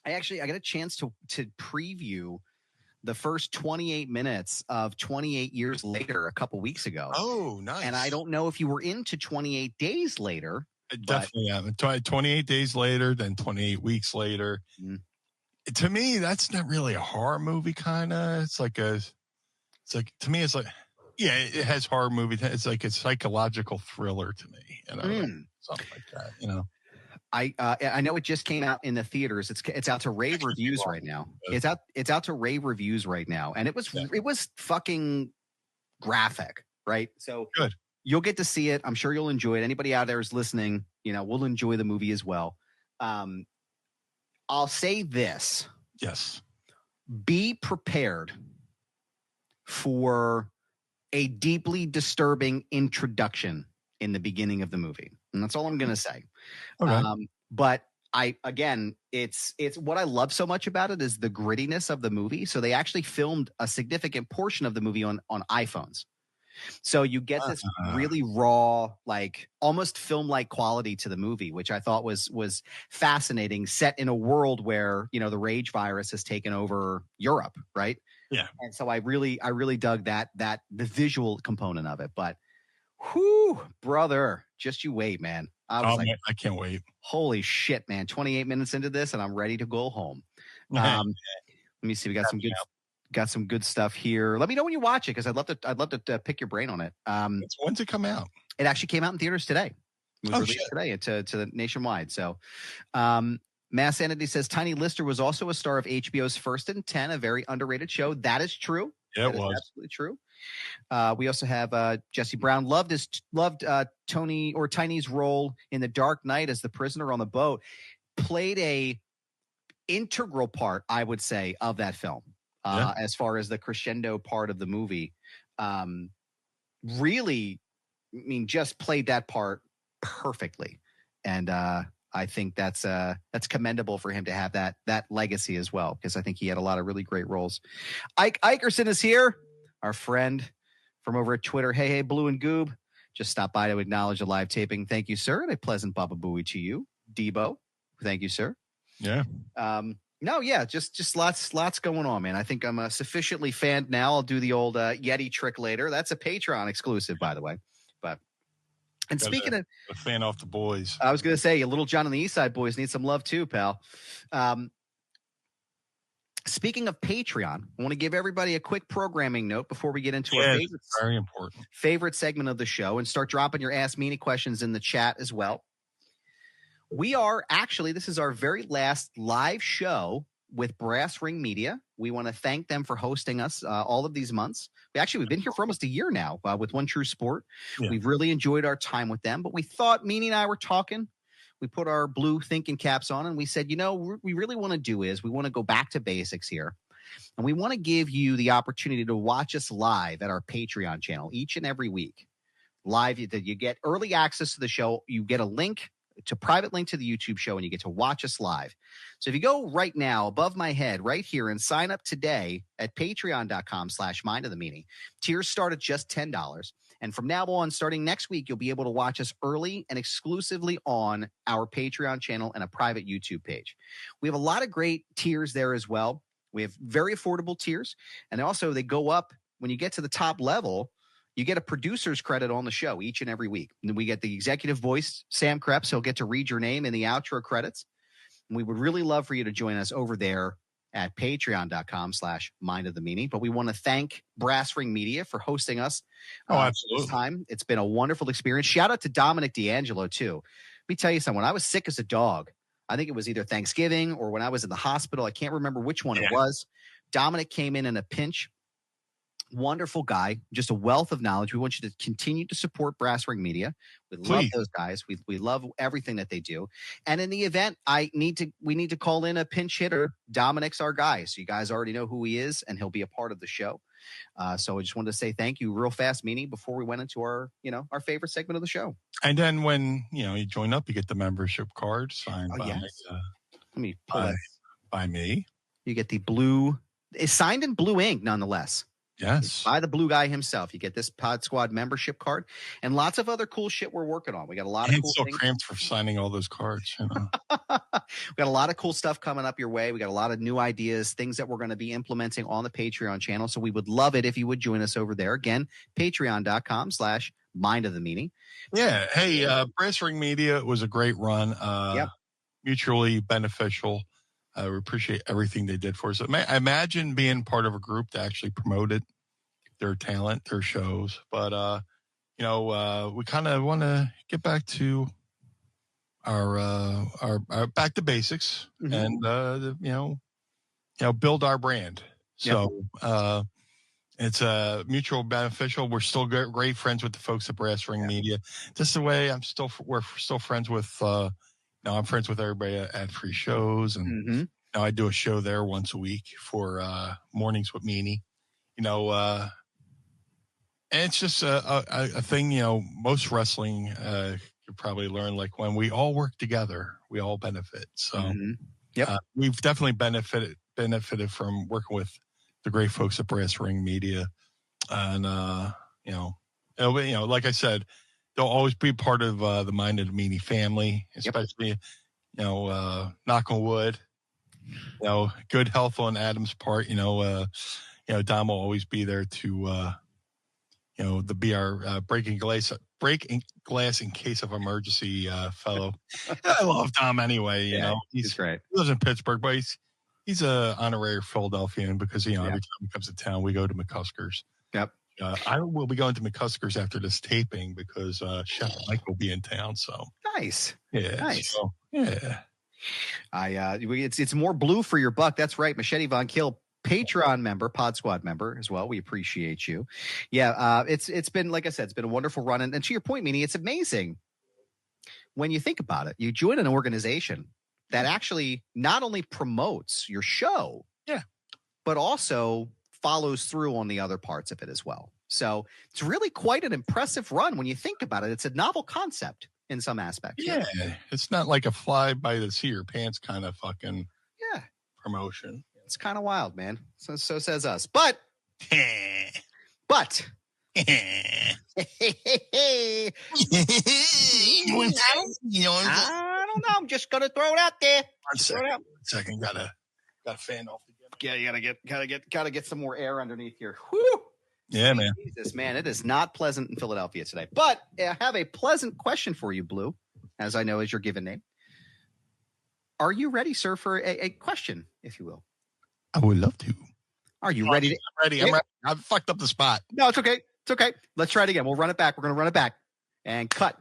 [SPEAKER 5] got a chance to preview the first 28 minutes of 28 Years Later a couple weeks ago.
[SPEAKER 2] Oh, nice.
[SPEAKER 5] And I don't know if you were into 28 Days Later.
[SPEAKER 2] I definitely am. 28 days later, then 28 weeks later. Mm. To me, that's not really a horror movie, kind of. To me, it's like, yeah, it has horror movie. It's like a psychological thriller to me, something like that,
[SPEAKER 5] I know it just came out in the theaters. It's out to rave reviews right now. It's out to rave reviews right now, and it was fucking graphic, right? So
[SPEAKER 2] good.
[SPEAKER 5] You'll get to see it. I'm sure you'll enjoy it. Anybody out there is listening, will enjoy the movie as well. I'll say this.
[SPEAKER 2] Yes.
[SPEAKER 5] Be prepared for a deeply disturbing introduction in the beginning of the movie. And that's all I'm going to say.
[SPEAKER 2] Okay.
[SPEAKER 5] But it's what I love so much about it is the grittiness of the movie. So they actually filmed a significant portion of the movie on iPhones. So you get this really raw, like almost film-like quality to the movie, which I thought was fascinating, set in a world where, the rage virus has taken over Europe, right?
[SPEAKER 2] Yeah.
[SPEAKER 5] And so I really dug the visual component of it. But whew, brother, just you wait, man. I was
[SPEAKER 2] man, I can't wait.
[SPEAKER 5] Holy shit, man. 28 minutes into this and I'm ready to go home. Let me see. We got some good stuff here. Let me know when you watch it because I'd love to pick your brain on it.
[SPEAKER 2] When's it come out?
[SPEAKER 5] It actually came out in theaters today. It was released today to the nationwide. So Mass Entity says Tiny Lister was also a star of HBO's First and 10, a very underrated show. That is true.
[SPEAKER 2] Yeah, it was
[SPEAKER 5] absolutely true. We also have Jesse Brown loved Tony or Tiny's role in The Dark Knight as the prisoner on the boat. Played a integral part, I would say, of that film. As far as the crescendo part of the movie, really, just played that part perfectly, and I think that's commendable for him to have that legacy as well, because I think he had a lot of really great roles. Ike Ikerson is here, our friend from over at Twitter. Hey, Blue and Goob, just stopped by to acknowledge a live taping. Thank you, sir, and a pleasant Baba Booey to you, Debo. Thank you, sir.
[SPEAKER 2] Yeah.
[SPEAKER 5] No, yeah, just lots going on, man. I think I'm sufficiently fanned now. I'll do the old Yeti trick later. That's a Patreon exclusive, by the way. And speaking of
[SPEAKER 2] a fan off the boys,
[SPEAKER 5] I was going to say, Little John and the East Side Boys need some love too, pal. Speaking of Patreon, I want to give everybody a quick programming note before we get into our
[SPEAKER 2] very important
[SPEAKER 5] favorite segment of the show and start dropping your Ask Meanie questions in the chat as well. We are this is our very last live show with Brass Ring Media. We want to thank them for hosting us all of these months. We've been here for almost a year now with One True Sport. Yeah. We've really enjoyed our time with them, but we thought, Meanie and I were talking. We put our blue thinking caps on and we said, what we really want to do is we want to go back to basics here. And we want to give you the opportunity to watch us live at our Patreon channel each and every week. Live, you get early access to the show. You get a private link to the YouTube show, and you get to watch us live. So if you go right now above my head right here and sign up today at patreon.com/mindofthemeanie, tiers start at just $10. And from now on, starting next week, you'll be able to watch us early and exclusively on our Patreon channel and a private YouTube page. We have a lot of great tiers there as well. We have very affordable tiers. And also they go up when you get to the top level. You get a producer's credit on the show each and every week. And we get the executive voice, Sam Krebs. He'll get to read your name in the outro credits. And we would really love for you to join us over there at patreon.com/mindofthemeanie. But we want to thank Brass Ring Media for hosting us.
[SPEAKER 2] Absolutely.
[SPEAKER 5] This time. It's been a wonderful experience. Shout out to Dominic D'Angelo, too. Let me tell you something. When I was sick as a dog, I think it was either Thanksgiving or when I was in the hospital. I can't remember which one it was. Dominic came in a pinch. Wonderful guy, just a wealth of knowledge. We want you to continue to support Brass Ring Media. We love those guys. We love everything that they do. And in the event we need to call in a pinch hitter. Dominic's our guy. So you guys already know who he is, and he'll be a part of the show. So I just wanted to say thank you real fast, Meanie, before we went into our favorite segment of the show.
[SPEAKER 2] And then when, you join up, you get the membership card signed
[SPEAKER 5] Let me pull that.
[SPEAKER 2] By me.
[SPEAKER 5] You get the blue, it's signed in blue ink nonetheless.
[SPEAKER 2] Yes.
[SPEAKER 5] By the blue guy himself. You get this Pod Squad membership card and lots of other cool shit we're working on. We got a lot of cool things.
[SPEAKER 2] Cramped for signing all those cards.
[SPEAKER 5] We got a lot of cool stuff coming up your way. We got a lot of new ideas, things that we're going to be implementing on the Patreon channel. So we would love it if you would join us over there. Again, patreon.com/mindofthemeanie.
[SPEAKER 2] Yeah. Hey, Brass Ring Media was a great run. Mutually beneficial. We appreciate everything they did for us. I imagine being part of a group that actually promoted their talent, their shows. But, we kind of want to get back to our back to basics and, build our brand. So it's mutual beneficial. We're still great friends with the folks at Brass Ring Media. Just the way we're still friends with, I'm friends with everybody at Free Shows, and now I do a show there once a week for Mornings with Meanie, and it's just a thing, most wrestling you probably learn, like when we all work together, we all benefit. So we've definitely benefited from working with the great folks at Brass Ring Media. And, like I said, they'll always be part of the Mind of the Meanie family, especially, knock on wood, good health on Adam's part. Dom will always be there to, be our breaking glass in case of emergency fellow. I love Dom anyway. He's
[SPEAKER 5] great.
[SPEAKER 2] He lives in Pittsburgh, but he's a honorary Philadelphian because every time he comes to town, we go to McCusker's.
[SPEAKER 5] Yep.
[SPEAKER 2] I will be going to McCusker's after this taping because Chef Mike will be in town. So
[SPEAKER 5] nice.
[SPEAKER 2] Yeah.
[SPEAKER 5] Nice.
[SPEAKER 2] So, yeah.
[SPEAKER 5] It's more blue for your buck. That's right. Machete Von Kill, Patreon member, Pod Squad member as well. We appreciate you. Yeah. It's been, like I said, it's been a wonderful run. And to your point, Meanie, it's amazing when you think about it. You join an organization that actually not only promotes your show, but also follows through on the other parts of it as well. So it's really quite an impressive run when you think about it. It's a novel concept in some aspects.
[SPEAKER 2] Yeah. It's not like a fly by the seat of your pants kind of fucking promotion.
[SPEAKER 5] It's kind of wild, man. So says us. But I don't know. I'm just gonna throw it out there.
[SPEAKER 2] One second. Gotta fan off again.
[SPEAKER 5] Yeah, you gotta get some more air underneath here. Whew.
[SPEAKER 2] Yeah, man.
[SPEAKER 5] Jesus, man, it is not pleasant in Philadelphia today. But I have a pleasant question for you, Blue, as I know is your given name. Are you ready, sir, for a question, if you will?
[SPEAKER 2] I would love to.
[SPEAKER 5] Are you ready?
[SPEAKER 2] I'm ready. I fucked up the spot.
[SPEAKER 5] No, it's okay. It's okay. Let's try it again. We'll run it back. We're going to run it back and cut.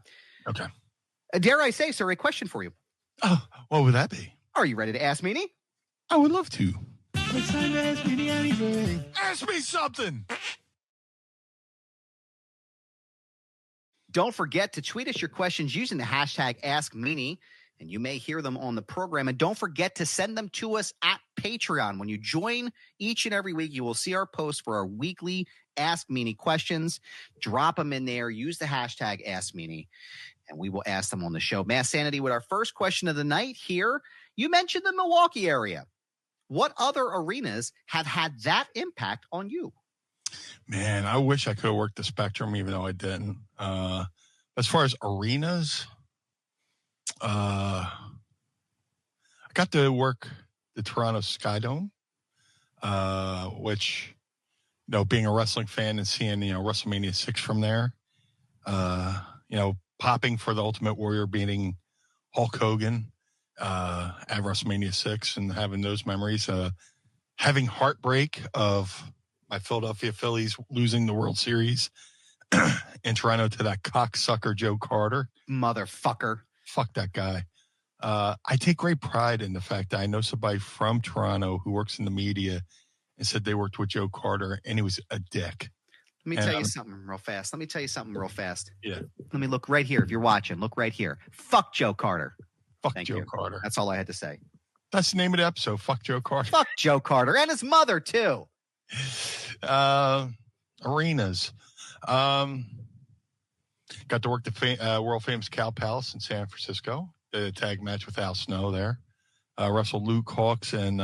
[SPEAKER 2] Okay.
[SPEAKER 5] Dare I say, sir, a question for you?
[SPEAKER 2] Oh, what would that be?
[SPEAKER 5] Are you ready to ask Meanie?
[SPEAKER 2] I would love to. It's time to ask Meanie anything. Ask me something.
[SPEAKER 5] Don't forget to tweet us your questions using the hashtag AskMeanie, and you may hear them on the program. And don't forget to send them to us at Patreon. When you join each and every week, you will see our post for our weekly Ask Meanie questions. Drop them in there. Use the hashtag AskMeanie, and we will ask them on the show. Mass Sanity with our first question of the night here. You mentioned the Milwaukee area. What other arenas have had that impact on you?
[SPEAKER 2] Man, I wish I could have worked the Spectrum, even though I didn't. As far as arenas, I got to work the Toronto Skydome, which, being a wrestling fan and seeing, WrestleMania 6 from there, popping for the Ultimate Warrior beating Hulk Hogan at WrestleMania 6 and having those memories, having heartbreak of my Philadelphia Phillies losing the World Series in Toronto to that cocksucker Joe Carter.
[SPEAKER 5] Motherfucker.
[SPEAKER 2] Fuck that guy. I take great pride in the fact that I know somebody from Toronto who works in the media and said they worked with Joe Carter and he was a dick.
[SPEAKER 5] Let me tell you something real fast.
[SPEAKER 2] Yeah.
[SPEAKER 5] Let me look right here. If you're watching, look right here. Fuck Joe Carter.
[SPEAKER 2] Fuck
[SPEAKER 5] Thank
[SPEAKER 2] Joe
[SPEAKER 5] you.
[SPEAKER 2] Carter.
[SPEAKER 5] That's all I had to say.
[SPEAKER 2] That's the name of the episode. Fuck Joe Carter.
[SPEAKER 5] Fuck Joe Carter and his mother too.
[SPEAKER 2] Arenas. Got to work the world famous Cow Palace in San Francisco. Did a tag match with Al Snow there. Wrestled Luke Hawks and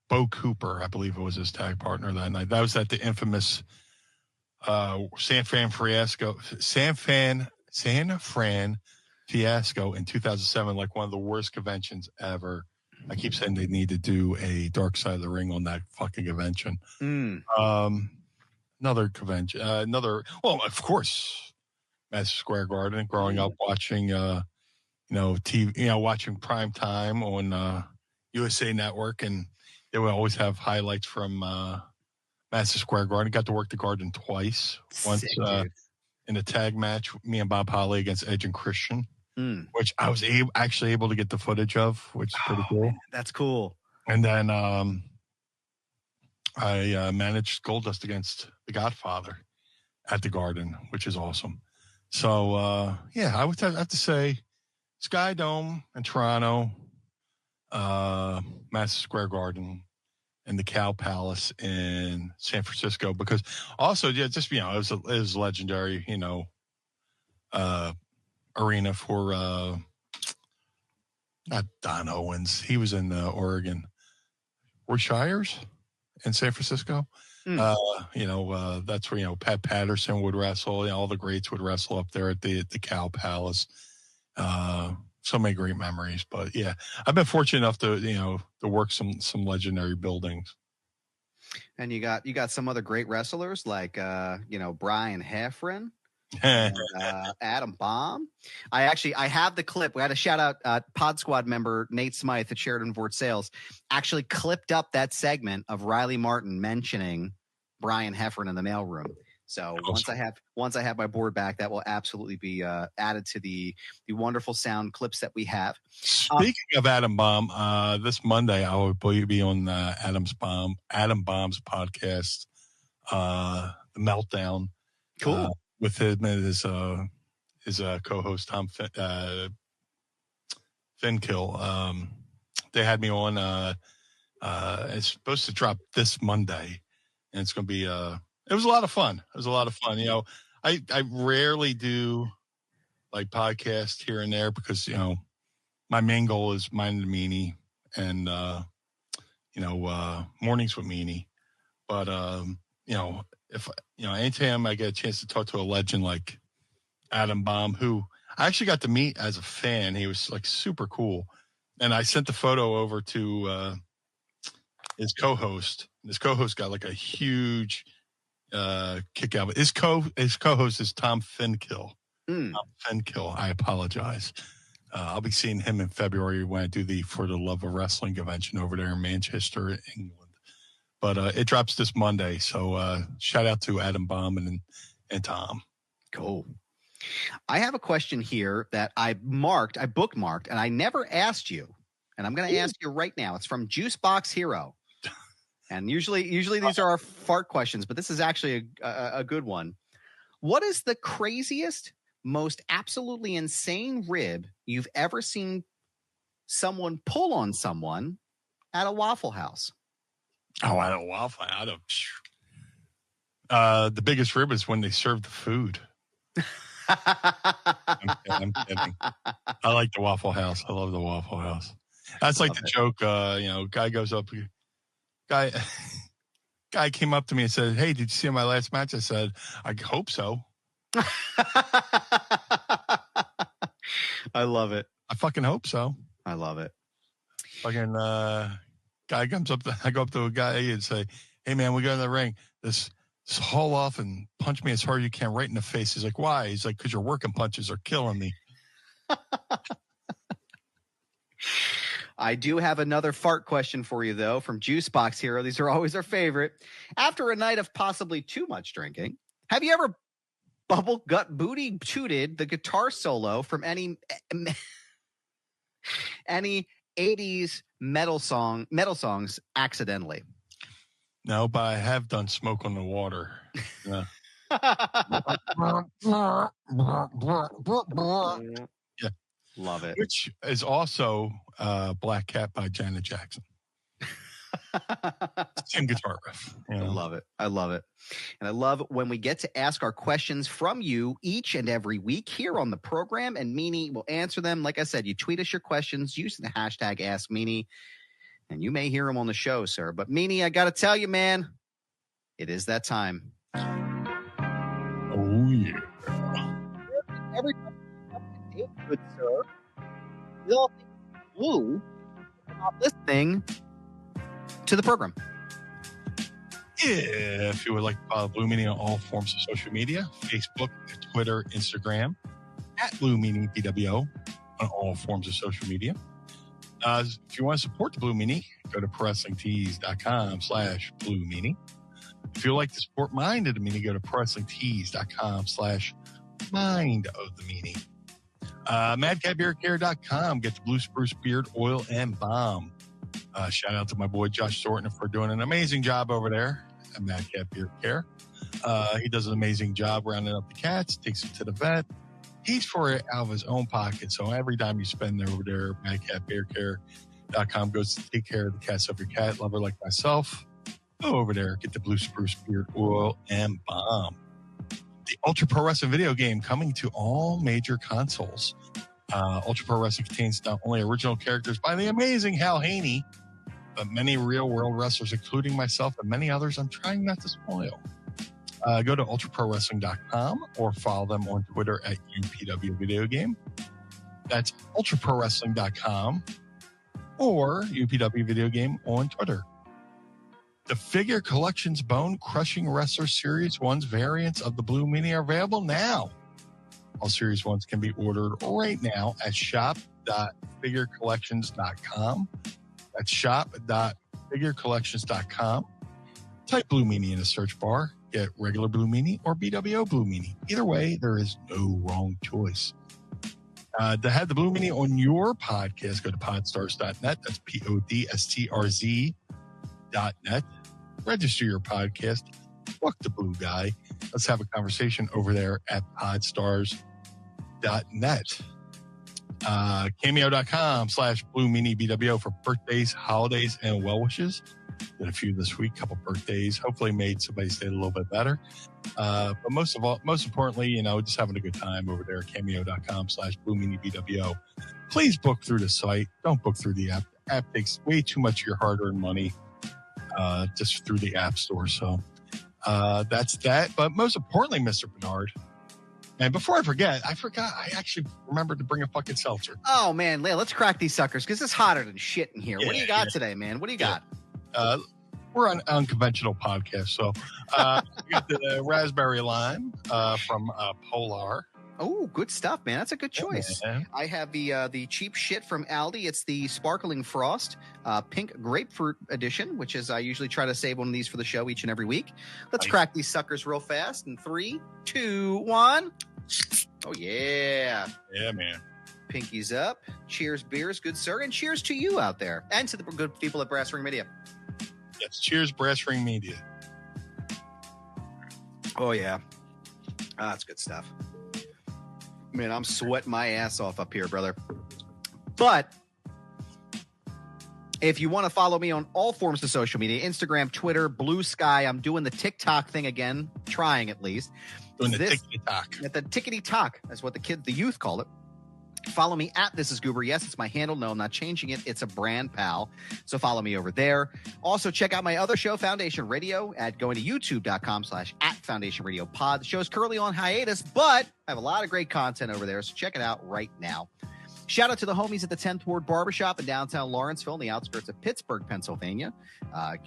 [SPEAKER 2] Bo Cooper, I believe it was his tag partner that night. That was at the infamous San Fran Fiasco in 2007, like one of the worst conventions ever. I keep saying they need to do a Dark Side of the Ring on that fucking convention. Another convention, well, of course, Madison Square Garden. Growing up watching, TV, watching prime time on USA Network, and they would always have highlights from Madison Square Garden. Got to work the Garden twice. Once in a tag match, me and Bob Holly against Edge and Christian. Which I was actually able to get the footage of, which is pretty cool.
[SPEAKER 5] Man, that's cool.
[SPEAKER 2] And then I managed Goldust against the Godfather at the Garden, which is awesome. So, I would have to say Sky Dome in Toronto, Madison Square Garden, and the Cow Palace in San Francisco, because also, yeah, just, you know, it was legendary, you know, arena for not Don Owens. He was in Oregon. Roy Shires in San Francisco. You know, that's where, you know, Pat Patterson would wrestle. You know, all the greats would wrestle up there at the Cow Palace. So many great memories. But yeah, I've been fortunate enough to, you know, to work some legendary buildings.
[SPEAKER 5] And you got some other great wrestlers like you know, Brian Heffron. And, Adam Baum. I have the clip. We had a shout out Pod Squad member Nate Smythe at Sheridan Fort Sales actually clipped up that segment of Riley Martin mentioning Brian Heffron in the mailroom. So awesome. once I have my board back, that will absolutely be added to the wonderful sound clips that we have.
[SPEAKER 2] Speaking of Adam Baum, this Monday I will be on Adam Baum's podcast, The Meltdown.
[SPEAKER 5] Cool.
[SPEAKER 2] With him and his co-host Tom Finkill. They had me on. It's supposed to drop this Monday, and it's going to be. It was a lot of fun. You know, I rarely do like podcasts here and there because, you know, my main goal is Mind the Meanie and you know, Mornings with Meanie. But you know, if you know, anytime I get a chance to talk to a legend like Adam Baum, who I actually got to meet as a fan, he was like super cool. And I sent the photo over to his co-host. His co-host got like a huge kick out. His co-host is Tom Finkill. Tom Finkill. I apologize. I'll be seeing him in February when I do the For the Love of Wrestling convention over there in Manchester, England. But it drops this Monday, so shout out to Adam Baum and Tom.
[SPEAKER 5] Cool. I have a question here that I bookmarked, and I never asked you, and I'm going to ask you right now. It's from Juicebox Hero, and usually these are our fart questions, but this is actually a good one. What is the craziest, most absolutely insane rib you've ever seen someone pull on someone at a Waffle House?
[SPEAKER 2] Oh, at a Waffle House. The biggest rib is when they serve the food. I'm kidding. I like the Waffle House. I love the Waffle House. That's like the joke. You know, guy came up to me and said, "Hey, did you see my last match?" I said, "I hope so."
[SPEAKER 5] I love it.
[SPEAKER 2] I fucking hope so.
[SPEAKER 5] I love it.
[SPEAKER 2] Fucking guy comes up. I go up to a guy and say, "Hey, man, we go in the ring. Just haul off and punch me as hard as you can right in the face." He's like, "Why?" He's like, "Because your working punches are killing me."
[SPEAKER 5] I do have another fart question for you, though, from Juicebox Hero. These are always our favorite. After a night of possibly too much drinking, have you ever bubble gut booty tooted the guitar solo from any 80s metal songs accidentally?
[SPEAKER 2] No, but I have done Smoke on the Water. Yeah. Yeah.
[SPEAKER 5] Love it.
[SPEAKER 2] Which is also Black Cat by Janet Jackson. Same guitar riff. You know?
[SPEAKER 5] I love it. I love it. And I love when we get to ask our questions from you each and every week here on the program, and Meanie will answer them. Like I said, you tweet us your questions using the hashtag AskMeanie, and you may hear them on the show, sir. But Meanie, I got to tell you, man, it is that time.
[SPEAKER 2] Oh, yeah.
[SPEAKER 5] Everybody, good sir. We all think blue about listening to the program.
[SPEAKER 2] If you would like to follow Blue Meanie on all forms of social media, Facebook, Twitter, Instagram, at Blue Meanie BWO on all forms of social media. If you want to support the Blue Meanie, go to ProWrestlingTees.com/Blue Meanie. If you'd like to support Mind of the Meanie, go to ProWrestlingTees.com/Mind of the Meanie. MadCatBeardCare.com. Get the Blue Spruce Beard Oil and Balm. Shout out to my boy Josh Thornton for doing an amazing job over there at Madcat Beard Care. He does an amazing job rounding up the cats, takes them to the vet. He's for it out of his own pocket. So every time you spend over there, Madcat Beard Care, BlueSpruce.com goes to take care of the cats of your cat lover like myself. Go over there, get the Blue Spruce Beard Oil and Balm. The Ultra Pro Wrestling video game coming to all major consoles. Ultra Pro Wrestling contains not only original characters by the amazing Hal Haney, but many real-world wrestlers, including myself and many others I'm trying not to spoil. Go to ultraprowrestling.com or follow them on Twitter at UPW Video Game. That's ultraprowrestling.com or UPW Video Game on Twitter. The Figure Collections Bone Crushing Wrestler Series 1's variants of the Blue Meanie are available now. All Series 1s can be ordered right now at shop.figurecollections.com. That's shop.figurecollections.com. Type Blue Meanie in the search bar. Get regular Blue Meanie or BWO Blue Meanie. Either way, there is no wrong choice. To have the Blue Meanie on your podcast, go to podstars.net. That's podstrz.net. Register your podcast. Fuck the blue guy. Let's have a conversation over there at podstars.net. Cameo.com/Blue Meanie BWO for birthdays, holidays, and well wishes. Did a few this week, couple birthdays. Hopefully made somebody's day a little bit better. But most importantly, just having a good time over there at Cameo.com/Blue Meanie BWO. Please book through the site. Don't book through the app. The app takes way too much of your hard-earned money just through the app store. So that's that. But most importantly, Mr. Barnard, and before I forgot, I actually remembered to bring a fucking seltzer.
[SPEAKER 5] Oh, man, let's crack these suckers because it's hotter than shit in here. What do you got today, man? What do you got?
[SPEAKER 2] We're on unconventional podcast, so we got the raspberry lime from Polar.
[SPEAKER 5] Oh, good stuff, man. That's a good choice.
[SPEAKER 2] Yeah.
[SPEAKER 5] I have the cheap shit from Aldi. It's the Sparkling Frost pink grapefruit edition, which is I usually try to save one of these for the show each and every week. Let's crack these suckers real fast in 3, 2, 1. Oh, yeah.
[SPEAKER 2] Yeah, man.
[SPEAKER 5] Pinkies up. Cheers, beers, good sir. And cheers to you out there and to the good people at Brass Ring Media.
[SPEAKER 2] Yes, cheers, Brass Ring Media.
[SPEAKER 5] Oh, yeah. That's good stuff. Man, I'm sweating my ass off up here, brother. But if you want to follow me on all forms of social media, Instagram, Twitter, Blue Sky, I'm doing the TikTok thing again, trying at least.
[SPEAKER 2] Doing the tickety-tock.
[SPEAKER 5] The tickety-tock, that's what the youth call it. Follow me at This Is Goober. Yes, it's my handle. No, I'm not changing it. It's a brand, pal. So follow me over there. Also, check out my other show, Foundation Radio, at going to youtube.com/@FoundationRadioPod. The show is currently on hiatus, but I have a lot of great content over there, so check it out right now. Shout out to the homies at the 10th Ward Barbershop in downtown Lawrenceville, in the outskirts of Pittsburgh, Pennsylvania.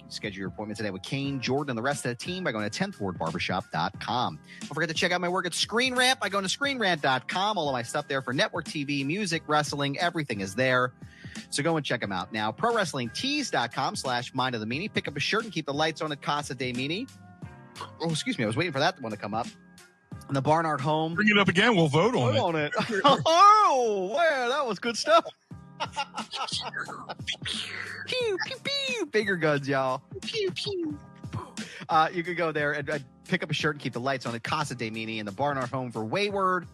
[SPEAKER 5] Schedule your appointment today with Kane, Jordan, and the rest of the team by going to 10thwardbarbershop.com. Don't forget to check out my work at Screen Rant by going to screenrant.com. All of my stuff there for network TV, music, wrestling, everything is there. So go and check them out. Now, ProWrestlingTees.com/Mind of the Meanie. Pick up a shirt and keep the lights on at Casa DeMeanie. Oh, excuse me. I was waiting for that one to come up. And the Barnard home.
[SPEAKER 2] Bring it up again. We'll vote on it.
[SPEAKER 5] Oh, wow, that was good stuff. Pew, pew, pew. Bigger guns, y'all. Pew, pew. You could go there and pick up a shirt and keep the lights on at Casa DeMeanie and the Barnard home for wayward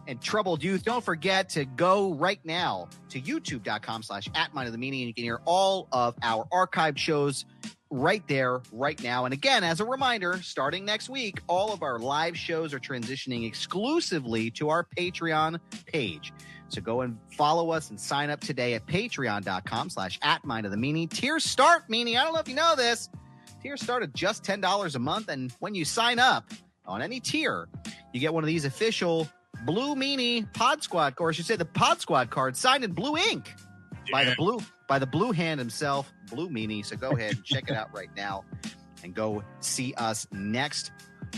[SPEAKER 5] and troubled youth. Don't forget to go right now to youtube.com/@MindOfTheMeanie, and you can hear all of our archived shows right there, right now. And again, as a reminder, starting next week, all of our live shows are transitioning exclusively to our Patreon page. So go and follow us and sign up today at patreon.com/@MindOfTheMeanie. Tiers start, Meanie. I don't know if you know this. Tiers start at just $10 a month. And when you sign up on any tier, you get one of these official Blue Meanie Pod Squad, or I should say the Pod Squad card signed in blue ink by the blue hand himself, Blue Meanie. So go ahead and check it out right now and go see us next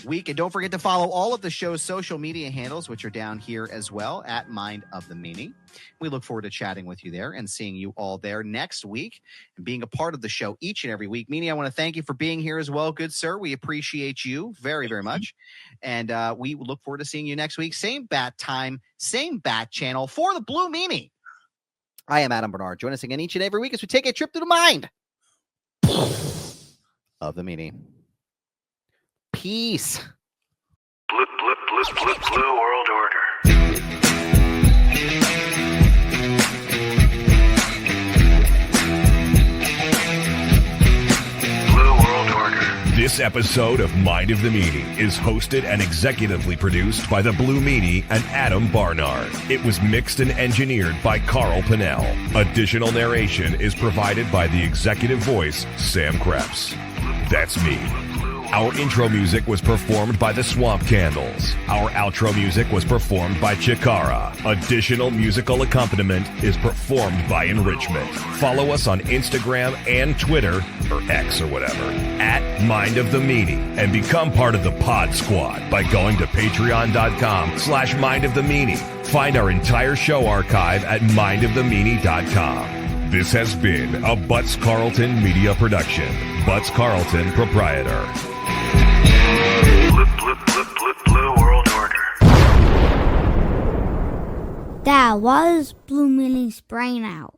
[SPEAKER 5] week. And don't forget to follow all of the show's social media handles, which are down here as well at Mind of the Meanie. We look forward to chatting with you there and seeing you all there next week and being a part of the show each and every week. Meanie, I want to thank you for being here as well, good sir. We appreciate you very, very much. And we look forward to seeing you next week. Same bat time, same bat channel for the Blue Meanie. I am Adam Barnard. Join us again each and every week as we take a trip to the mind of the Meanie. Peace.
[SPEAKER 6] Blue World Order.
[SPEAKER 4] This episode of Mind of the Meanie is hosted and executively produced by the Blue Meanie and Adam Barnard. It was mixed and engineered by Carl Pinnell. Additional narration is provided by the executive voice, Sam Krebs. That's me. Our intro music was performed by the Swamp Candles. Our outro music was performed by Chikara. Additional musical accompaniment is performed by Enrichment. Follow us on Instagram and Twitter, or X or whatever, at Mind of the Meanie, and become part of the Pod Squad by going to patreon.com/Mind of the Meanie. Find our entire show archive at mindofthemeanie.com. This has been a Butts Carlton media production. Butts Carlton, proprietor.
[SPEAKER 6] Blue World Order.
[SPEAKER 7] That was Blue Meanie's brain out.